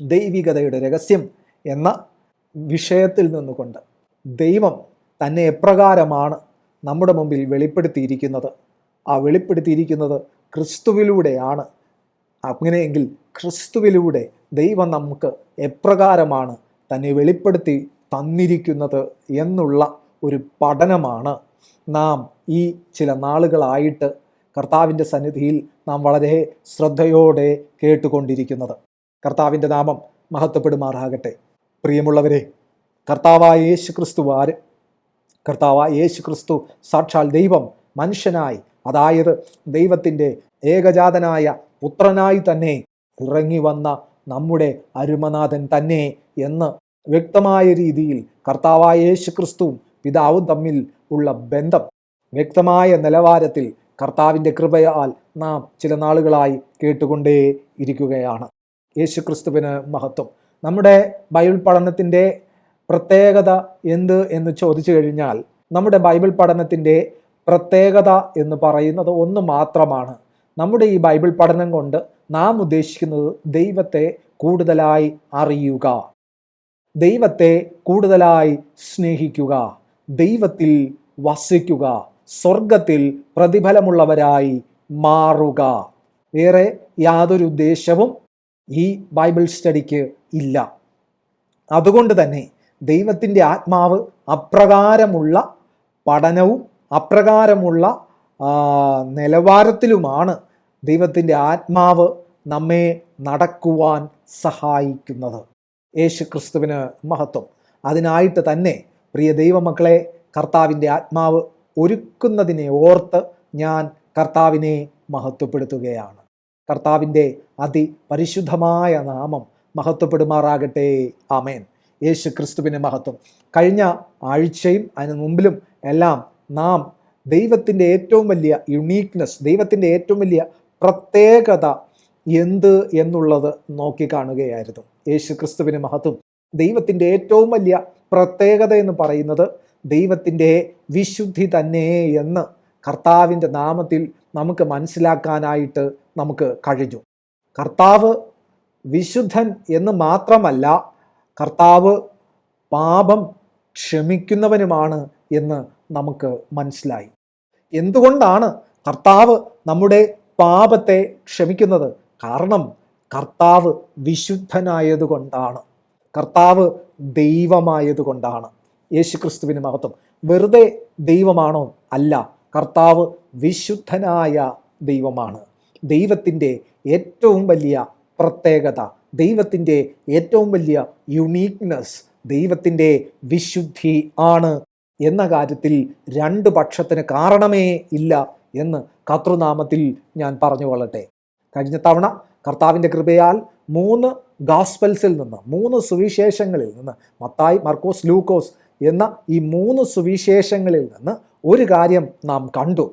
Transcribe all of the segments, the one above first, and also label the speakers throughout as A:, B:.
A: ദൈവികതയുടെ രഹസ്യം എന്ന വിഷയത്തിൽ നിന്നുകൊണ്ട് ദൈവം തന്നെ എപ്രകാരമാണ് നമ്മുടെ മുമ്പിൽ വെളിപ്പെടുത്തിയിരിക്കുന്നത്, ആ വെളിപ്പെടുത്തിയിരിക്കുന്നത് ക്രിസ്തുവിലൂടെയാണ്. അങ്ങനെയെങ്കിൽ ക്രിസ്തുവിലൂടെ ദൈവം നമുക്ക് എപ്രകാരമാണ് തന്നെ വെളിപ്പെടുത്തി തന്നിരിക്കുന്നത് എന്നുള്ള ഒരു പഠനമാണ് നാം ഈ ചില നാളുകളായിട്ട് കർത്താവിൻ്റെ സന്നിധിയിൽ നാം വളരെ ശ്രദ്ധയോടെ കേട്ടുകൊണ്ടിരിക്കുന്നത്. കർത്താവിൻ്റെ നാമം മഹത്വപ്പെടുമാറാകട്ടെ. പ്രിയമുള്ളവരെ, കർത്താവായ യേശു ക്രിസ്തു ആര്? കർത്താവായ യേശു ക്രിസ്തു സാക്ഷാൽ ദൈവം മനുഷ്യനായി, അതായത് ദൈവത്തിൻ്റെ ഏകജാതനായ പുത്രനായി തന്നെ ഇറങ്ങി വന്ന നമ്മുടെ അരുമനാഥൻ തന്നെ എന്ന് വ്യക്തമായ രീതിയിൽ കർത്താവായ യേശു ക്രിസ്തുവും പിതാവും തമ്മിൽ ഉള്ള ബന്ധം വ്യക്തമായ നിലവാരത്തിൽ കർത്താവിൻ്റെ കൃപയാൽ നാം ചില നാളുകളായി കേട്ടുകൊണ്ടേ ഇരിക്കുകയാണ്. യേശു ക്രിസ്തുവിന് മഹത്വം. നമ്മുടെ ബൈബിൾ പഠനത്തിൻ്റെ പ്രത്യേകത എന്ത് എന്ന് ചോദിച്ചു കഴിഞ്ഞാൽ, നമ്മുടെ ബൈബിൾ പഠനത്തിൻ്റെ പ്രത്യേകത എന്ന് പറയുന്നത് ഒന്ന് മാത്രമാണ്. നമ്മുടെ ഈ ബൈബിൾ പഠനം കൊണ്ട് നാം ഉദ്ദേശിക്കുന്നത് ദൈവത്തെ കൂടുതലായി അറിയുക, ദൈവത്തെ കൂടുതലായി സ്നേഹിക്കുക, ദൈവത്തിൽ വസിക്കുക, സ്വർഗത്തിൽ പ്രതിഫലമുള്ളവരായി മാറുക. വേറെ യാതൊരു ഉദ്ദേശവും ഈ ബൈബിൾ സ്റ്റഡിക്ക് ഇല്ല. അതുകൊണ്ട് തന്നെ ദൈവത്തിൻ്റെ ആത്മാവ് അപ്രകാരമുള്ള പഠനവും അപ്രകാരമുള്ള നിലവാരത്തിലുമാണ് ദൈവത്തിൻ്റെ ആത്മാവ് നമ്മെ നടക്കുവാൻ സഹായിക്കുന്നത്. യേശു ക്രിസ്തുവിന് മഹത്വം. അതിനായിട്ട് തന്നെ പ്രിയ ദൈവമക്കളെ, കർത്താവിൻ്റെ ആത്മാവ് ഒരുക്കുന്നതിനെ ഓർത്ത് ഞാൻ കർത്താവിനെ മഹത്വപ്പെടുത്തുകയാണ്. കർത്താവിൻ്റെ അതിപരിശുദ്ധമായ നാമം മഹത്വപ്പെടുമാറാകട്ടെ. ആമേൻ. യേശു ക്രിസ്തുവിന് മഹത്വം. കഴിഞ്ഞ ആഴ്ചയും അതിന് മുമ്പിലും എല്ലാം നാം ദൈവത്തിൻ്റെ ഏറ്റവും വലിയ യുണീക്നെസ്, ദൈവത്തിൻ്റെ ഏറ്റവും വലിയ പ്രത്യേകത എന്ത് എന്നുള്ളത് നോക്കിക്കാണുകയായിരുന്നു. യേശു ക്രിസ്തുവിന് മഹത്വം. ദൈവത്തിൻ്റെ ഏറ്റവും വലിയ പ്രത്യേകത എന്ന് പറയുന്നത് ദൈവത്തിൻ്റെ വിശുദ്ധി തന്നെ എന്ന് കർത്താവിൻ്റെ നാമത്തിൽ നമുക്ക് മനസ്സിലാക്കാനായിട്ട് നമുക്ക് കഴിഞ്ഞു. കർത്താവ് വിശുദ്ധൻ എന്ന് മാത്രമല്ല, കർത്താവ് പാപം ക്ഷമിക്കുന്നവനുമാണ് എന്ന് നമുക്ക് മനസ്സിലായി. എന്തുകൊണ്ടാണ് കർത്താവ് നമ്മുടെ പാപത്തെ ക്ഷമിക്കുന്നത്? കാരണം കർത്താവ് വിശുദ്ധനായതുകൊണ്ടാണ്, കർത്താവ് ദൈവമായതുകൊണ്ടാണ്. യേശു ക്രിസ്തുവിന് മഹത്വം. വെറുതെ ദൈവമാണോ? അല്ല, കർത്താവ് വിശുദ്ധനായ ദൈവമാണ്. ദൈവത്തിൻ്റെ ഏറ്റവും വലിയ പ്രത്യേകത, ദൈവത്തിൻ്റെ ഏറ്റവും വലിയ യുണീക്നെസ് ദൈവത്തിൻ്റെ വിശുദ്ധി ആണ് എന്ന കാര്യത്തിൽ രണ്ട് പക്ഷത്തിന് കാരണമേ ഇല്ല എന്ന് കർത്തൃനാമത്തിൽ ഞാൻ പറഞ്ഞു കൊള്ളട്ടെ. കഴിഞ്ഞ തവണ കർത്താവിൻ്റെ കൃപയാൽ 3 ഗോസ്പൽസിൽ നിന്ന്, 3 സുവിശേഷങ്ങളിൽ നിന്ന്, മത്തായി, മർക്കോസ്, ലൂക്കോസ് എന്ന ഈ 3 സുവിശേഷങ്ങളിൽ നിന്ന് ഒരു കാര്യം നാം കണ്ടു.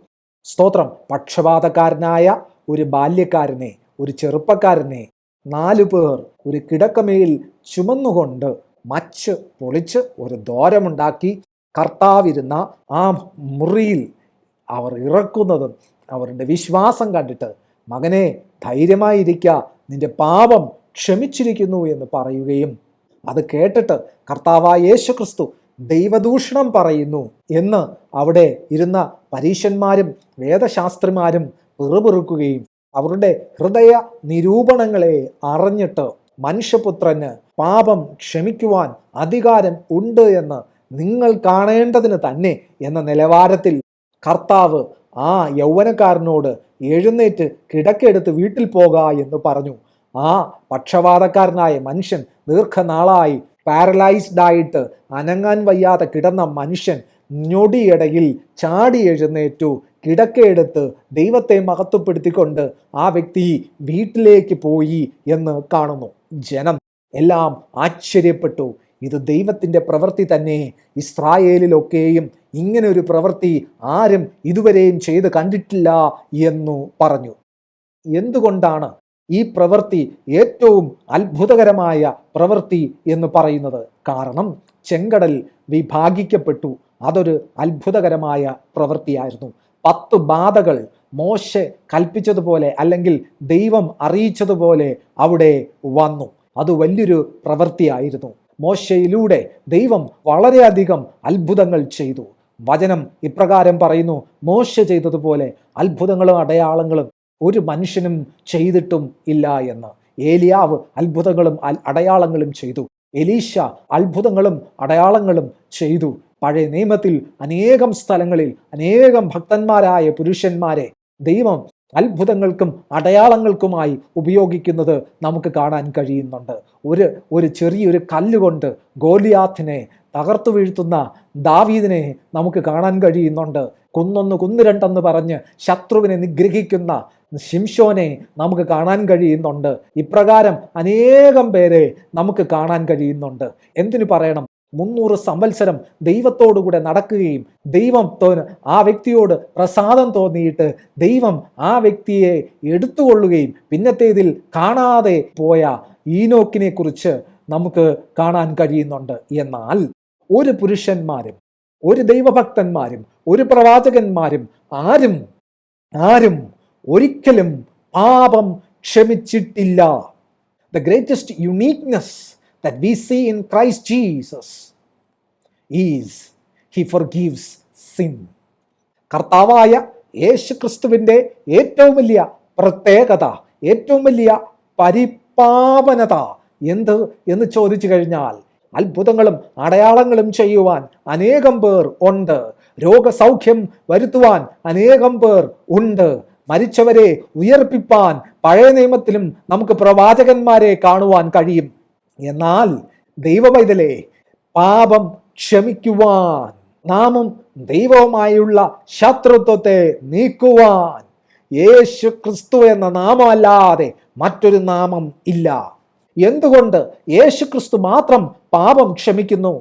A: സ്തോത്രം. പക്ഷപാതക്കാരനായ ഒരു ബാല്യക്കാരനെ, ഒരു ചെറുപ്പക്കാരനെ 4 പേർ ഒരു കിടക്കമേൽ ചുമന്നുകൊണ്ട് മച്ച് പൊളിച്ച് ഒരു ദ്വാരമുണ്ടാക്കി കർത്താവിരുന്ന ആ മുറിയിൽ അവർ ഇറക്കുന്നതും അവരുടെ വിശ്വാസം കണ്ടിട്ട്, മകനെ ധൈര്യമായിരിക്കുക, നിന്റെ പാപം ക്ഷമിച്ചിരിക്കുന്നു എന്ന് പറയുകയും, അത് കേട്ടിട്ട് കർത്താവായ യേശു ക്രിസ്തു ദൈവദൂഷണം പറയുന്നു എന്ന് അവിടെ ഇരുന്ന പരീശന്മാരും വേദശാസ്ത്രിമാരും പിറുപിറുക്കുകയും അവരുടെ ഹൃദയ നിരൂപണങ്ങളെ അറിഞ്ഞിട്ട് മനുഷ്യപുത്രന് പാപം ക്ഷമിക്കുവാൻ അധികാരം ഉണ്ട് എന്ന് നിങ്ങൾ കാണേണ്ടതിന് തന്നെ എന്ന നിലവാരത്തിൽ കർത്താവ് ആ യൗവനക്കാരനോട് എഴുന്നേറ്റ് കിടക്കെടുത്ത് വീട്ടിൽ പോക എന്ന് പറഞ്ഞു. ആ പക്ഷപാതക്കാരനായ മനുഷ്യൻ, ദീർഘനാളായി പാരലൈസ്ഡ് ആയിട്ട് അനങ്ങാൻ വയ്യാതെ കിടന്ന മനുഷ്യൻ ഞൊടിയിടയിൽ ചാടി എഴുന്നേറ്റു, കിടക്കയെടുത്ത് ദൈവത്തെ മഹത്വപ്പെടുത്തിക്കൊണ്ട് ആ വ്യക്തി വീട്ടിലേക്ക് പോയി എന്ന് കാണുന്നു. ജനം എല്ലാം ആശ്ചര്യപ്പെട്ടു. ഇത് ദൈവത്തിൻ്റെ പ്രവൃത്തി തന്നെ, ഇസ്രായേലിലൊക്കെയും ഇങ്ങനെ ഒരു പ്രവൃത്തി ആരും ഇതുവരെയും ചെയ്ത് കണ്ടിട്ടില്ല എന്നു പറഞ്ഞു. എന്തുകൊണ്ടാണ് ഈ പ്രവൃത്തി ഏറ്റവും അത്ഭുതകരമായ പ്രവൃത്തി എന്ന് പറയുന്നത്? കാരണം ചെങ്കടൽ വിഭാഗിക്കപ്പെട്ടു. അതൊരു അത്ഭുതകരമായ പ്രവൃത്തിയായിരുന്നു. 10 ബാധകൾ മോശെ കൽപ്പിച്ചതുപോലെ അല്ലെങ്കിൽ ദൈവം അറിയിച്ചതുപോലെ അവിടെ വന്നു. അത് വലിയൊരു പ്രവൃത്തിയായിരുന്നു. മോശയിലൂടെ ദൈവം വളരെയധികം അത്ഭുതങ്ങൾ ചെയ്തു. വചനം ഇപ്രകാരം പറയുന്നു, മോശ ചെയ്തതുപോലെ അത്ഭുതങ്ങളും അടയാളങ്ങളും ഒരു മനുഷ്യനും ചെയ്തിട്ടും ഇല്ല എന്ന്. ഏലിയാവ് അത്ഭുതങ്ങളും അടയാളങ്ങളും ചെയ്തു. എലീശ അത്ഭുതങ്ങളും അടയാളങ്ങളും ചെയ്തു. പഴയ നിയമത്തിൽ അനേകം സ്ഥലങ്ങളിൽ അനേകം ഭക്തന്മാരായ പുരുഷന്മാരെ ദൈവം അത്ഭുതങ്ങൾക്കും അടയാളങ്ങൾക്കുമായി ഉപയോഗിക്കുന്നത് നമുക്ക് കാണാൻ കഴിയുന്നുണ്ട്. ഒരു ചെറിയൊരു കല്ലുകൊണ്ട് ഗോലിയാത്തിനെ തകർത്തു വീഴ്ത്തുന്ന ദാവീദിനെ നമുക്ക് കാണാൻ കഴിയുന്നുണ്ട്. കുന്നൊന്ന് കുന്ന് രണ്ടെന്ന് പറഞ്ഞ് ശത്രുവിനെ നിഗ്രഹിക്കുന്ന ശിംശോനെ നമുക്ക് കാണാൻ കഴിയുന്നുണ്ട്. ഇപ്രകാരം അനേകം പേരെ നമുക്ക് കാണാൻ കഴിയുന്നുണ്ട്. എന്തിനു പറയണം, 300 സംവത്സരം ദൈവത്തോടുകൂടെ നടക്കുകയും ദൈവത്തിന് ആ വ്യക്തിയോട് പ്രസാദം തോന്നിയിട്ട് ദൈവം ആ വ്യക്തിയെ എടുത്തുകൊള്ളുകയും പിന്നത്തേതിൽ കാണാതെ പോയ ഈനോക്കിനെ കുറിച്ച് നമുക്ക് കാണാൻ കഴിയുന്നുണ്ട്. എന്നാൽ ഒരു പുരുഷന്മാരും ഒരു ദൈവഭക്തന്മാരും ഒരു പ്രവാചകന്മാരും ആരും ഒരിക്കലും പാപം ക്ഷമിച്ചിട്ടില്ല. The greatest uniqueness that we see in Christ Jesus is he forgives sin. കർത്താവായ യേശു ക്രിസ്തുവിൻ്റെ ഏറ്റവും വലിയ പ്രത്യേകത, ഏറ്റവും വലിയ പരിപാവനത എന്ത് എന്ന് ചോദിച്ചു കഴിഞ്ഞാൽ, അത്ഭുതങ്ങളും അടയാളങ്ങളും ചെയ്യുവാൻ അനേകം പേർ ഉണ്ട്. രോഗസൗഖ്യം വരുത്തുവാൻ അനേകം പേർ ഉണ്ട്. മരിച്ചവരെ ഉയർപ്പിപ്പാൻ പഴയ നിയമത്തിലും നമുക്ക് പ്രവാചകന്മാരെ കാണുവാൻ കഴിയും. എന്നാൽ ദൈവപൈതലെ, പാപം ക്ഷമിക്കുവാൻ, നാമും ദൈവവുമായുള്ള ശത്രുത്വത്തെ നീക്കുവാൻ യേശു ക്രിസ്തു എന്ന നാമമല്ലാതെ മറ്റൊരു നാമം ഇല്ല. എന്തുകൊണ്ട് യേശു ക്രിസ്തു മാത്രം പാപം ക്ഷമിക്കുന്നു?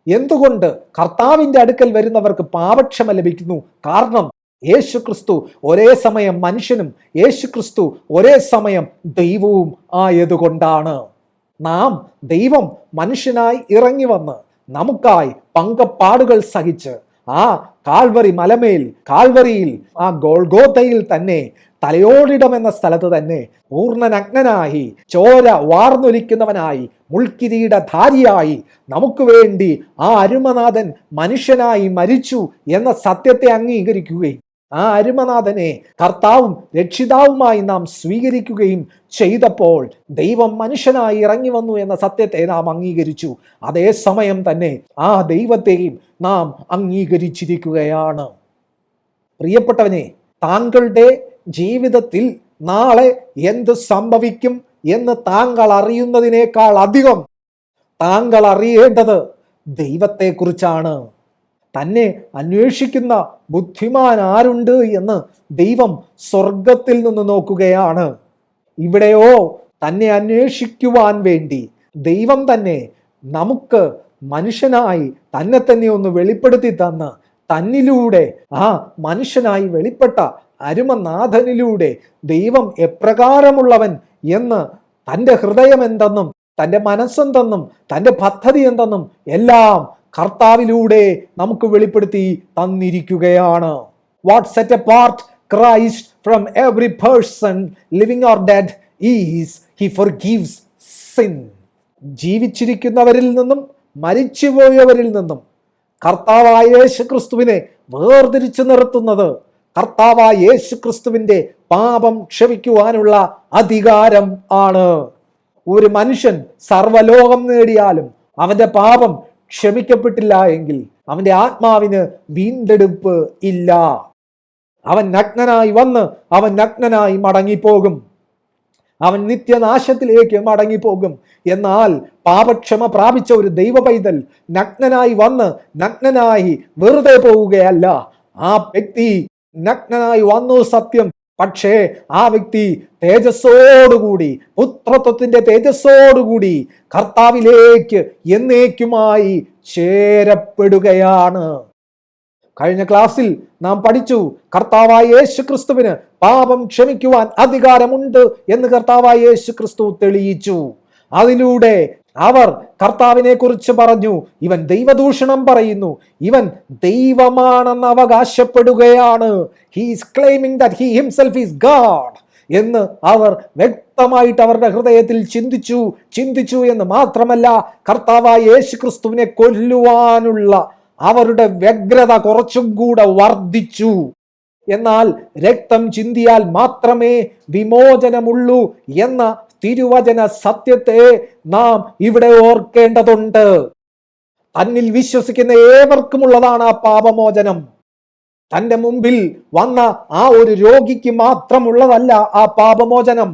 A: എന്തുകൊണ്ട് കർത്താവിൻ്റെ അടുക്കൽ വരുന്നവർക്ക് പാപക്ഷമ ലഭിക്കുന്നു? കാരണം യേശു ക്രിസ്തു ഒരേ സമയം മനുഷ്യനും യേശു ക്രിസ്തു ഒരേ സമയം ദൈവവും ആയതുകൊണ്ടാണ്. നാം ദൈവം മനുഷ്യനായി ഇറങ്ങി വന്ന് നമുക്കായി പങ്കപ്പാടുകൾ സഹിച്ച് ആ കാൽവറിയിൽ ആ ഗോൽഗോത്തയിൽ തന്നെ തലയോടിടം എന്ന സ്ഥലത്ത് തന്നെ പൂർണ്ണനഗ്നനായി ചോര വാർന്നൊലിക്കുന്നവനായി മുൾക്കിരീടധാരിയായി നമുക്ക് വേണ്ടി ആ അരുമനാഥൻ മനുഷ്യനായി മരിച്ചു എന്ന സത്യത്തെ അംഗീകരിക്കുകയും ആ അരുമനാഥനെ കർത്താവും രക്ഷിതാവുമായി നാം സ്വീകരിക്കുകയും ചെയ്തപ്പോൾ ദൈവം മനുഷ്യനായി ഇറങ്ങി വന്നു എന്ന സത്യത്തെ നാം അംഗീകരിച്ചു. അതേസമയം തന്നെ ആ ദൈവത്തെയും നാം അംഗീകരിച്ചിരിക്കുകയാണ്. പ്രിയപ്പെട്ടവനെ, താങ്കളുടെ ജീവിതത്തിൽ നാളെ എന്ത് സംഭവിക്കും എന്ന് താങ്കൾ അറിയുന്നതിനേക്കാൾ അധികം താങ്കൾ അറിയേണ്ടത് ദൈവത്തെക്കുറിച്ചാണ്. തന്നെ അന്വേഷിക്കുന്ന ബുദ്ധിമാൻ ആരുണ്ട് എന്ന് ദൈവം സ്വർഗത്തിൽ നിന്ന് നോക്കുകയാണ്. ഇവിടെയോ തന്നെ അന്വേഷിക്കുവാൻ വേണ്ടി ദൈവം തന്നെ നമുക്ക് മനുഷ്യനായി തന്നെ തന്നെ ഒന്ന് വെളിപ്പെടുത്തി തന്ന് തന്നിലൂടെ ആ മനുഷ്യനായി വെളിപ്പെട്ട അരുമനാഥനിലൂടെ ദൈവം എപ്രകാരമുള്ളവൻ എന്ന് തൻ്റെ ഹൃദയം എന്തെന്നും തൻ്റെ മനസ്സെന്തെന്നും തൻ്റെ പദ്ധതി എന്തെന്നും എല്ലാം കർത്താവിലൂടെ നമുക്ക് വെളിപ്പെടുത്തി തന്നിരിക്കുകയാണ്. What set apart Christ from every person living or dead is he forgives sin. ജീവിച്ചിരിക്കുന്നവരിൽ നിന്നും മരിച്ചുപോയവരിൽ നിന്നും കർത്താവായ യേശു ക്രിസ്തുവിനെ വേർതിരിച്ചു നിർത്തുന്നത് കർത്താവായ യേശു ക്രിസ്തുവിൻ്റെ പാപം ക്ഷമിക്കുവാനുള്ള അധികാരം ആണ്. ഒരു മനുഷ്യൻ സർവ്വലോകം നേടിയാലും അവന്റെ പാപം ക്ഷമിക്കപ്പെട്ടില്ല എങ്കിൽ അവന്റെ ആത്മാവിന് വീണ്ടെടുപ്പ് ഇല്ല. അവൻ നഗ്നനായി വന്ന് അവൻ നഗ്നനായി മടങ്ങിപ്പോകും. അവൻ നിത്യനാശത്തിലേക്ക് മടങ്ങിപ്പോകും. എന്നാൽ പാപക്ഷമ പ്രാപിച്ച ഒരു ദൈവ പൈതൽ നഗ്നനായി വന്ന് നഗ്നനായി വെറുതെ പോവുകയല്ല. ആ വ്യക്തി നഗ്നനായി വന്നു സത്യം, പക്ഷേ ആ വ്യക്തി തേജസ്സോടുകൂടി, പുത്രത്വത്തിന്റെ തേജസ്സോടുകൂടി കർത്താവിലേക്ക് എന്നേക്കുമായി ചേരപ്പെടുകയാണ്. കഴിഞ്ഞ ക്ലാസ്സിൽ നാം പഠിച്ചു, കർത്താവായ യേശു ക്രിസ്തുവിന് പാപം ക്ഷമിക്കുവാൻ അധികാരമുണ്ട് എന്ന് കർത്താവായ യേശു ക്രിസ്തു തെളിയിച്ചു. അതിലൂടെ അവർ കർത്താവിനെ കുറിച്ച് പറഞ്ഞു, ഇവൻ ദൈവദൂഷണം പറയുന്നു, ഇവൻ ദൈവമാണെന്ന് അവകാശപ്പെടുകയാണ്. He is claiming that he himself is God. എന്ന് അവർ വ്യക്തമായിട്ട് അവരുടെ ഹൃദയത്തിൽ ചിന്തിച്ചു എന്ന് മാത്രമല്ല, കർത്താവായ യേശു ക്രിസ്തുവിനെ കൊല്ലുവാനുള്ള അവരുടെ വ്യഗ്രത കുറച്ചും കൂടെ വർദ്ധിച്ചു. എന്നാൽ രക്തം ചിന്തിയാൽ മാത്രമേ വിമോചനമുള്ളൂ എന്ന തിരുവചന സത്യത്തെ നാം ഇവിടെ ഓർക്കേണ്ടതുണ്ട്. തന്നിൽ വിശ്വസിക്കുന്ന ഏവർക്കുമുള്ളതാണ് ആ പാപമോചനം. തൻ്റെ മുമ്പിൽ വന്ന ആ ഒരു രോഗിക്ക് മാത്രമുള്ളതല്ല ആ പാപമോചനം.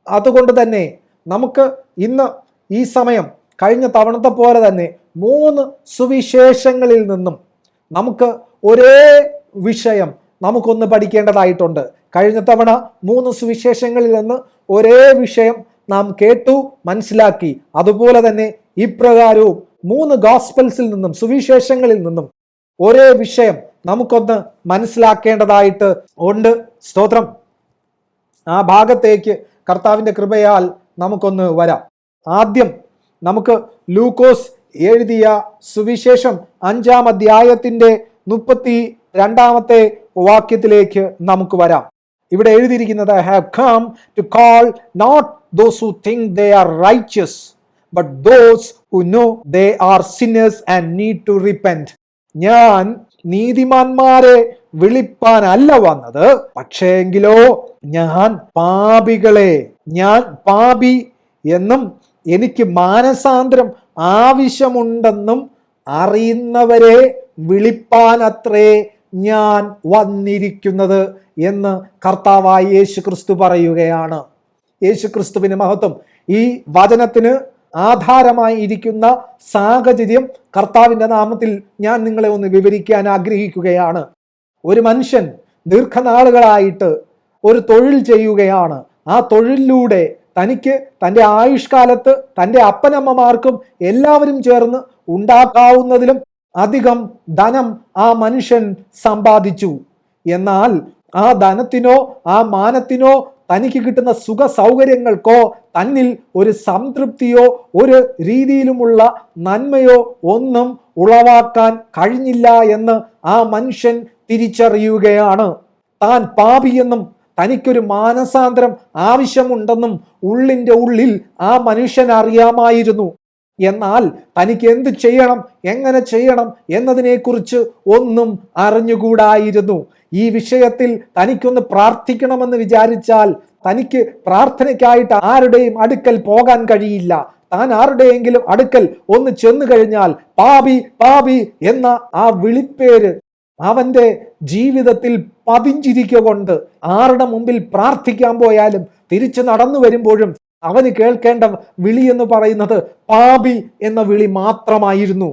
A: അതുകൊണ്ട് തന്നെ നമുക്ക് ഇന്ന് ഈ സമയം കഴിഞ്ഞ തവണത്തെ പോലെ തന്നെ 3 സുവിശേഷങ്ങളിൽ നിന്നും നമുക്ക് ഒരേ വിഷയം നമുക്കൊന്ന് പഠിക്കേണ്ടതായിട്ടുണ്ട്. കഴിഞ്ഞ തവണ 3 സുവിശേഷങ്ങളിൽ നിന്ന് ഒരേ വിഷയം നാം കേട്ടു, മനസ്സിലാക്കി. അതുപോലെ തന്നെ ഇപ്രകാരവും 3 ഗോസ്പൽസിൽ നിന്നും, സുവിശേഷങ്ങളിൽ നിന്നും ഒരേ വിഷയം നമുക്കൊന്ന് മനസ്സിലാക്കേണ്ടതായിട്ട് ഉണ്ട്. സ്തോത്രം. ആ ഭാഗത്തേക്ക് കർത്താവിൻ്റെ കൃപയാൽ നമുക്കൊന്ന് വരാം. ആദ്യം നമുക്ക് ലൂക്കോസ് എഴുതിയ സുവിശേഷം 5-ാം അധ്യായത്തിൻ്റെ 32-ാമത്തെ വാക്യത്തിലേക്ക് നമുക്ക് വരാം. ഇവിടെ എഴുതിയിരിക്കുന്നത്, I have come to call not those who think they are righteous, but those who know they are sinners and need to repent. ഞാൻ നീതിമാന്മാരെ വിളിപ്പാനല്ല വന്നത്, പക്ഷേങ്കിലോ ഞാൻ പാപികളെ, ഞാൻ പാപി എന്നും എനിക്ക് മാനസാന്തരം ആവശ്യമുണ്ടെന്നും അറിയുന്നവരെ വിളിപ്പാനത്രേ ഞാൻ വന്നിരിക്കുന്നത് എന്ന് കർത്താവായ യേശു ക്രിസ്തു പറയുകയാണ്. യേശു ക്രിസ്തുവിന് മഹത്വം. ഈ വചനത്തിന് ആധാരമായി ഇരിക്കുന്ന സാഹചര്യം കർത്താവിൻ്റെ നാമത്തിൽ ഞാൻ നിങ്ങളെ ഒന്ന് വിവരിക്കാൻ ആഗ്രഹിക്കുകയാണ്. ഒരു മനുഷ്യൻ ദീർഘനാളുകളായിട്ട് ഒരു തൊഴിൽ ചെയ്യുകയാണ്. ആ തൊഴിലിലൂടെ തനിക്ക് തൻ്റെ ആയുഷ്കാലത്ത് തൻ്റെ അപ്പനമ്മമാർക്കും എല്ലാവരും ചേർന്ന് ഉണ്ടാക്കാവുന്നതിലും അധികം ധനം ആ മനുഷ്യൻ സമ്പാദിച്ചു. എന്നാൽ ആ ധനത്തിനോ ആ മാനത്തിനോ തനിക്ക് കിട്ടുന്ന സുഖ സൗകര്യങ്ങൾക്കോ തന്നിൽ ഒരു സംതൃപ്തിയോ ഒരു രീതിയിലുമുള്ള നന്മയോ ഒന്നും ഉളവാക്കാൻ കഴിഞ്ഞില്ല എന്ന് ആ മനുഷ്യൻ തിരിച്ചറിയുകയാണ്. താൻ പാപിയെന്നും തനിക്കൊരു മാനസാന്തരം ആവശ്യമുണ്ടെന്നും ഉള്ളിൻ്റെ ഉള്ളിൽ ആ മനുഷ്യൻ അറിയാമായിരുന്നു. എന്നാൽ തനിക്ക് എന്ത് ചെയ്യണം, എങ്ങനെ ചെയ്യണം എന്നതിനെക്കുറിച്ച് ഒന്നും അറിഞ്ഞുകൂടായിരുന്നു. ഈ വിഷയത്തിൽ തനിക്കൊന്ന് പ്രാർത്ഥിക്കണമെന്ന് വിചാരിച്ചാൽ തനിക്ക് പ്രാർത്ഥനയ്ക്കായിട്ട് ആരുടെയും അടുക്കൽ പോകാൻ കഴിയില്ല. താൻ ആരുടെയെങ്കിലും അടുക്കൽ ഒന്ന് ചെന്നു കഴിഞ്ഞാൽ പാപി പാപി എന്ന ആ വിളിപ്പേര് അവൻ്റെ ജീവിതത്തിൽ പതിഞ്ചിരിക്കൊണ്ട് ആരുടെ മുമ്പിൽ പ്രാർത്ഥിക്കാൻ പോയാലും തിരിച്ചു നടന്നു വരുമ്പോഴും അവന് കേൾക്കേണ്ട വിളി എന്ന് പറയുന്നത് പാപി എന്ന വിളി മാത്രമായിരുന്നു.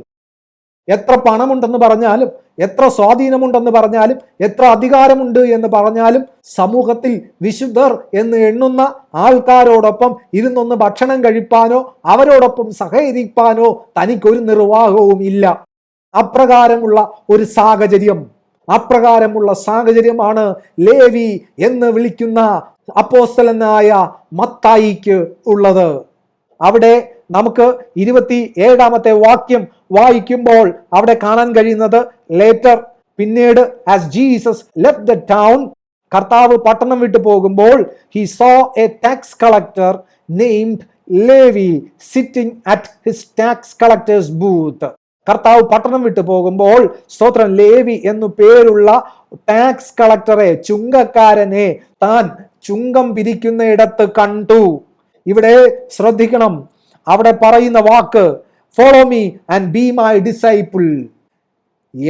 A: എത്ര പണമുണ്ടെന്ന് പറഞ്ഞാലും, എത്ര സ്വാധീനമുണ്ടെന്ന് പറഞ്ഞാലും, എത്ര അധികാരമുണ്ട് എന്ന് പറഞ്ഞാലും, സമൂഹത്തിൽ വിശുദ്ധർ എന്ന് എണ്ണുന്ന ആൾക്കാരോടൊപ്പം ഇരുന്നൊന്ന് ഭക്ഷണം കഴിപ്പാനോ അവരോടൊപ്പം സഹകരിപ്പാനോ തനിക്കൊരു നിർവാഹവും ഇല്ല. അപ്രകാരമുള്ള ഒരു സാഹചര്യമാണ് ലേവി എന്ന് വിളിക്കുന്ന അപ്പോസ്തലനായ മത്തായിക്ക് ഉള്ളത്. അവിടെ നമുക്ക് 27-ാമത്തെ വാക്യം വായിക്കുമ്പോൾ അവിടെ കാണാൻ കഴിയുന്നത്, ലേറ്റർ, പിന്നീട്, as Jesus left the town, കർത്താവ് പട്ടണം വിട്ടു പോകുമ്പോൾ, he saw a tax collector named Levi sitting at his tax collector's booth. കർത്താവ് പട്ടണം വിട്ടു പോകുമ്പോൾ, സ്തോത്രം, ലേവി എന്നു പേരുള്ള ടാക്സ് കളക്ടറെ, ചുങ്കക്കാരനെ താൻ ചുങ്കം പിരിക്കുന്ന ഇടത്ത് കണ്ടു. ഇവിടെ ശ്രദ്ധിക്കണം, അവിടെ പറയുന്ന വാക്ക് follow me and be my disciple,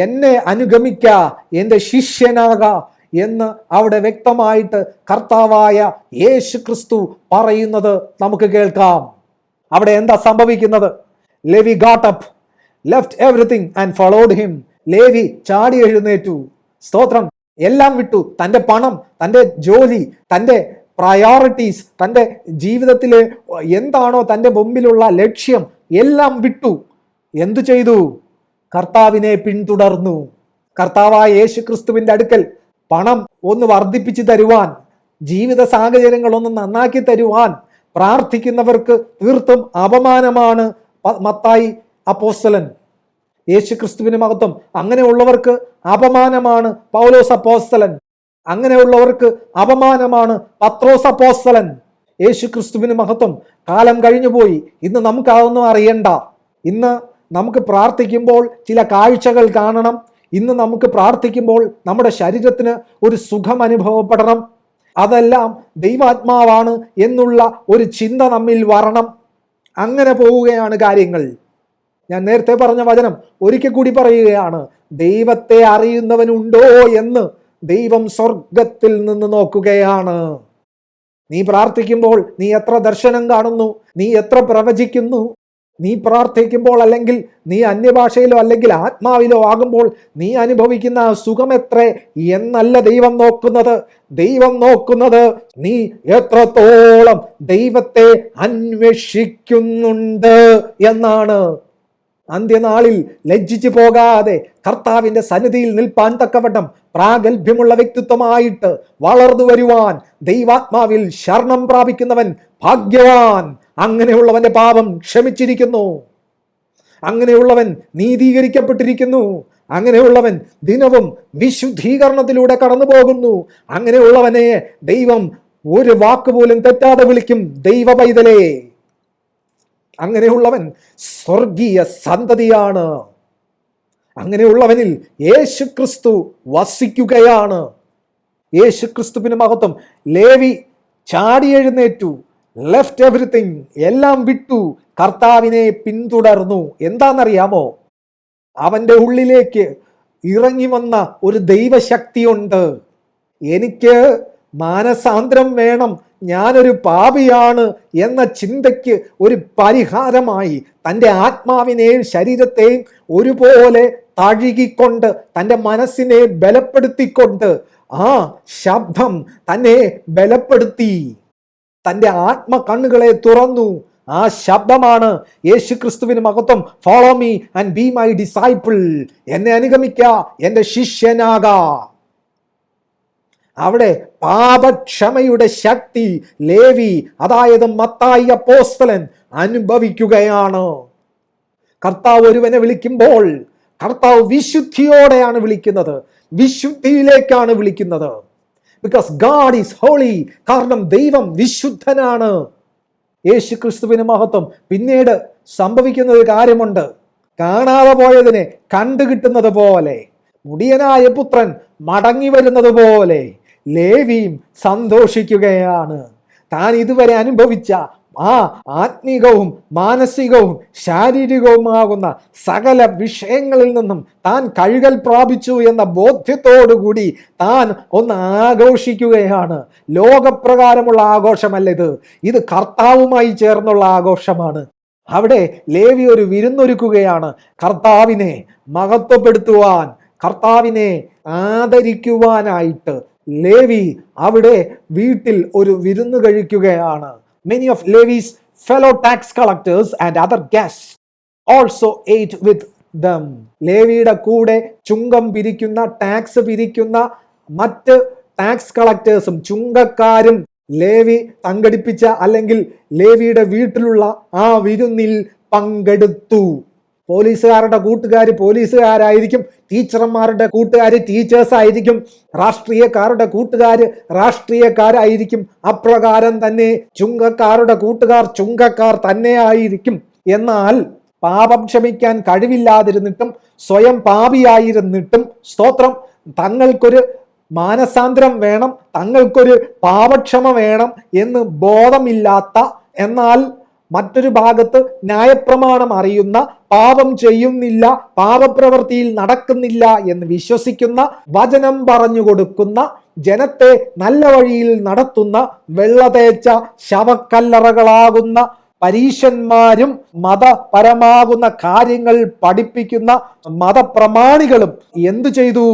A: എന്നെ അനുഗമിക്ക, എൻ്റെ ശിഷ്യനാക എന്ന് അവിടെ വ്യക്തമായിട്ട് കർത്താവായ യേശു ക്രിസ്തു പറയുന്നത് നമുക്ക് കേൾക്കാം. അവിടെ എന്താ സംഭവിക്കുന്നത്? Levi got up, left everything and followed him. Levi ചാടി എഴുന്നേറ്റു. സ്തോത്രം. എല്ലാം വിട്ടു. തൻ്റെ പണം, തൻ്റെ ജോലി, തൻ്റെ പ്രയോറിറ്റീസ്, തൻ്റെ ജീവിതത്തിലെ എന്താണോ തൻ്റെ മുമ്പിലുള്ള ലക്ഷ്യം എല്ലാം വിട്ടു. എന്തു ചെയ്തു? കർത്താവിനെ പിന്തുടർന്നു. കർത്താവായ യേശു ക്രിസ്തുവിൻ്റെ അടുക്കൽ പണം ഒന്ന് വർദ്ധിപ്പിച്ചു തരുവാൻ, ജീവിത സാഹചര്യങ്ങൾ ഒന്ന് നന്നാക്കി തരുവാൻ പ്രാർത്ഥിക്കുന്നവർക്ക് തീർത്തും അപമാനമാണ് മത്തായി അപ്പോസ്തലൻ. യേശു ക്രിസ്തുവിന് മഹത്വം. അങ്ങനെയുള്ളവർക്ക് അപമാനമാണ് പൗലോസ് അപ്പോസ്തലൻ. അങ്ങനെയുള്ളവർക്ക് അപമാനമാണ് പത്രോസ് അപ്പോസ്തലൻ. യേശു ക്രിസ്തുവിന് മഹത്വം. കാലം കഴിഞ്ഞുപോയി. ഇന്ന് നമുക്ക് അതൊന്നും അറിയണ്ട. ഇന്ന് നമുക്ക് പ്രാർത്ഥിക്കുമ്പോൾ ചില കാഴ്ചകൾ കാണണം. ഇന്ന് നമുക്ക് പ്രാർത്ഥിക്കുമ്പോൾ നമ്മുടെ ശരീരത്തിന് ഒരു സുഖം അനുഭവപ്പെടണം. അതെല്ലാം ദൈവാത്മാവാണ് എന്നുള്ള ഒരു ചിന്ത നമ്മിൽ വരണം. അങ്ങനെ പോവുകയാണ് കാര്യങ്ങൾ. ഞാൻ നേരത്തെ പറഞ്ഞ വചനം ഒരിക്കൽ കൂടി പറയുകയാണ്. ദൈവത്തെ അറിയുന്നവനുണ്ടോ എന്ന് ദൈവം സ്വർഗത്തിൽ നിന്ന് നോക്കുകയാണ്. നീ പ്രാർത്ഥിക്കുമ്പോൾ നീ എത്ര ദർശനം കാണുന്നു, നീ എത്ര പ്രവചിക്കുന്നു, നീ പ്രാർത്ഥിക്കുമ്പോൾ അല്ലെങ്കിൽ നീ അന്യഭാഷയിലോ അല്ലെങ്കിൽ ആത്മാവിലോ ആകുമ്പോൾ നീ അനുഭവിക്കുന്ന സുഖം എത്ര എന്നല്ല ദൈവം നോക്കുന്നത്. ദൈവം നോക്കുന്നത് നീ എത്രത്തോളം ദൈവത്തെ അന്വേഷിക്കുന്നുണ്ട് എന്നാണ്. അന്ത്യനാളിൽ ലജ്ജിച്ചു പോകാതെ കർത്താവിന്റെ സന്നിധിയിൽ നിൽപ്പാൻ തക്കവണ്ണം പ്രാഗൽഭ്യമുള്ള വ്യക്തിത്വമായിട്ട് വളർന്നു വരുവാൻ ദൈവാത്മാവിൽ ശരണം പ്രാപിക്കുന്നവൻ ഭാഗ്യവാൻ. അങ്ങനെയുള്ളവന്റെ പാപം ക്ഷമിച്ചിരിക്കുന്നു. അങ്ങനെയുള്ളവൻ നീതീകരിക്കപ്പെട്ടിരിക്കുന്നു. അങ്ങനെയുള്ളവൻ ദിനവും വിശുദ്ധീകരണത്തിലൂടെ കടന്നു പോകുന്നു. അങ്ങനെയുള്ളവനെ ദൈവം ഒരു വാക്കുപോലും തെറ്റാതെ വിളിക്കും ദൈവ പൈതലേ. അങ്ങനെയുള്ളവൻ സ്വർഗീയ സന്തതിയാണ്. അങ്ങനെയുള്ളവനിൽ യേശു ക്രിസ്തു വസിക്കുകയാണ്. യേശു ക്രിസ്തുവിന് മഹത്വം. ലേവി ചാടി എഴുന്നേറ്റു, ലെഫ്റ്റ് എവറിത്തിങ്, എല്ലാം വിട്ടു, കർത്താവിനെ പിന്തുടർന്നു. എന്താണെന്നറിയാമോ? അവന്റെ ഉള്ളിലേക്ക് ഇറങ്ങി വന്ന ഒരു ദൈവശക്തിയുണ്ട്. എനിക്ക് മാനസാന്തരം വേണം, ഞാനൊരു പാപിയാണ് എന്ന ചിന്തയ്ക്ക് ഒരു പരിഹാരമായി തൻ്റെ ആത്മാവിനെയും ശരീരത്തെയും ഒരുപോലെ തഴുകിക്കൊണ്ട് തൻ്റെ മനസ്സിനെ ബലപ്പെടുത്തിക്കൊണ്ട് ആ ശബ്ദം തന്നെ ബലപ്പെടുത്തി. തൻ്റെ ആത്മ കണ്ണുകളെ തുറന്നു. ആ ശബ്ദമാണ് യേശു ക്രിസ്തുവിന് മഹത്വം. Follow me and be my disciple. എന്നെ അനുഗമിക്ക, എൻ്റെ ശിഷ്യനാക. അവിടെ പാപക്ഷമയുടെ ശക്തി ലേവി, അതായത് മത്തായി അപ്പോസ്തലൻ അനുഭവിക്കുകയാണ്. കർത്താവ് ഒരുവനെ വിളിക്കുമ്പോൾ കർത്താവ് വിശുദ്ധിയോടെയാണ് വിളിക്കുന്നത്, വിശുദ്ധിയിലേക്കാണ് വിളിക്കുന്നത്. Because God is holy. കാരണം ദൈവം വിശുദ്ധനാണ്. യേശു ക്രിസ്തുവിന് മഹത്വം. പിന്നീട് സംഭവിക്കുന്ന ഒരു കാര്യമുണ്ട്. കാണാതെ പോയതിനെ കണ്ടുകിട്ടുന്നത് പോലെ, മുടിയനായ പുത്രൻ മടങ്ങി വരുന്നത് പോലെ ലേവിയും സന്തോഷിക്കുകയാണ്. താൻ ഇതുവരെ അനുഭവിച്ച ആ ആത്മീകവും മാനസികവും ശാരീരികവുമാകുന്ന സകല വിഷയങ്ങളിൽ നിന്നും താൻ കഴുകൽ പ്രാപിച്ചു എന്ന ബോധ്യത്തോടുകൂടി താൻ ഒന്ന് ആഘോഷിക്കുകയാണ്. ലോകപ്രകാരമുള്ള ആഘോഷമല്ല ഇത്. ഇത് കർത്താവുമായി ചേർന്നുള്ള ആഘോഷമാണ്. അവിടെ ലേവി ഒരു വിരുന്നൊരുക്കുകയാണ്. കർത്താവിനെ മഹത്വപ്പെടുത്തുവാൻ, കർത്താവിനെ ആദരിക്കുവാനായിട്ട് ലേവി അവിടെ വീട്ടിൽ ഒരു വിരുന്ന് കഴിക്കുകയാണ്. Many of Levi's fellow tax collectors and other guests also ate with them. ലേവിയുടെ കൂടെ ചുങ്കം പിരിക്കുന്ന, ടാക്സ് പിരിക്കുന്ന മറ്റ് ടാക്സ് കളക്ടേഴ്സും ചുങ്കക്കാരും ലേവി സംഘടിപ്പിച്ച അല്ലെങ്കിൽ ലേവിയുടെ വീട്ടിലുള്ള ആ വിരുന്നിൽ പങ്കെടുത്തു. പോലീസുകാരുടെ കൂട്ടുകാർ പോലീസുകാരായിരിക്കും, ടീച്ചർമാരുടെ കൂട്ടുകാർ ടീച്ചേഴ്സ് ആയിരിക്കും, രാഷ്ട്രീയക്കാരുടെ കൂട്ടുകാർ രാഷ്ട്രീയക്കാരായിരിക്കും. അപ്രകാരം തന്നെ ചുങ്കക്കാരുടെ കൂട്ടുകാർ ചുങ്കക്കാർ തന്നെ ആയിരിക്കും. എന്നാൽ പാപം ക്ഷമിക്കാൻ കഴിവില്ലാതിരുന്നിട്ടും സ്വയം പാപിയായിരുന്നിട്ടും സ്തോത്രം, തങ്ങൾക്കൊരു മാനസാന്തരം വേണം, തങ്ങൾക്കൊരു പാപക്ഷമ വേണം എന്ന് ബോധമില്ലാത്ത, എന്നാൽ മറ്റൊരു ഭാഗത്ത് ന്യായപ്രമാണം അറിയുന്ന, പാപം ചെയ്യുന്നില്ല, പാപപ്രവൃത്തിയിൽ നടക്കുന്നില്ല എന്ന് വിശ്വസിക്കുന്ന, വചനം പറഞ്ഞു കൊടുക്കുന്ന, ജനത്തെ നല്ല വഴിയിൽ നടത്തുന്ന, വെള്ളതേച്ച ശവക്കല്ലറകളാകുന്ന പരീശന്മാരും മതപരമാകുന്ന കാര്യങ്ങൾ പഠിപ്പിക്കുന്ന മതപ്രമാണികളും എന്തു ചെയ്തു?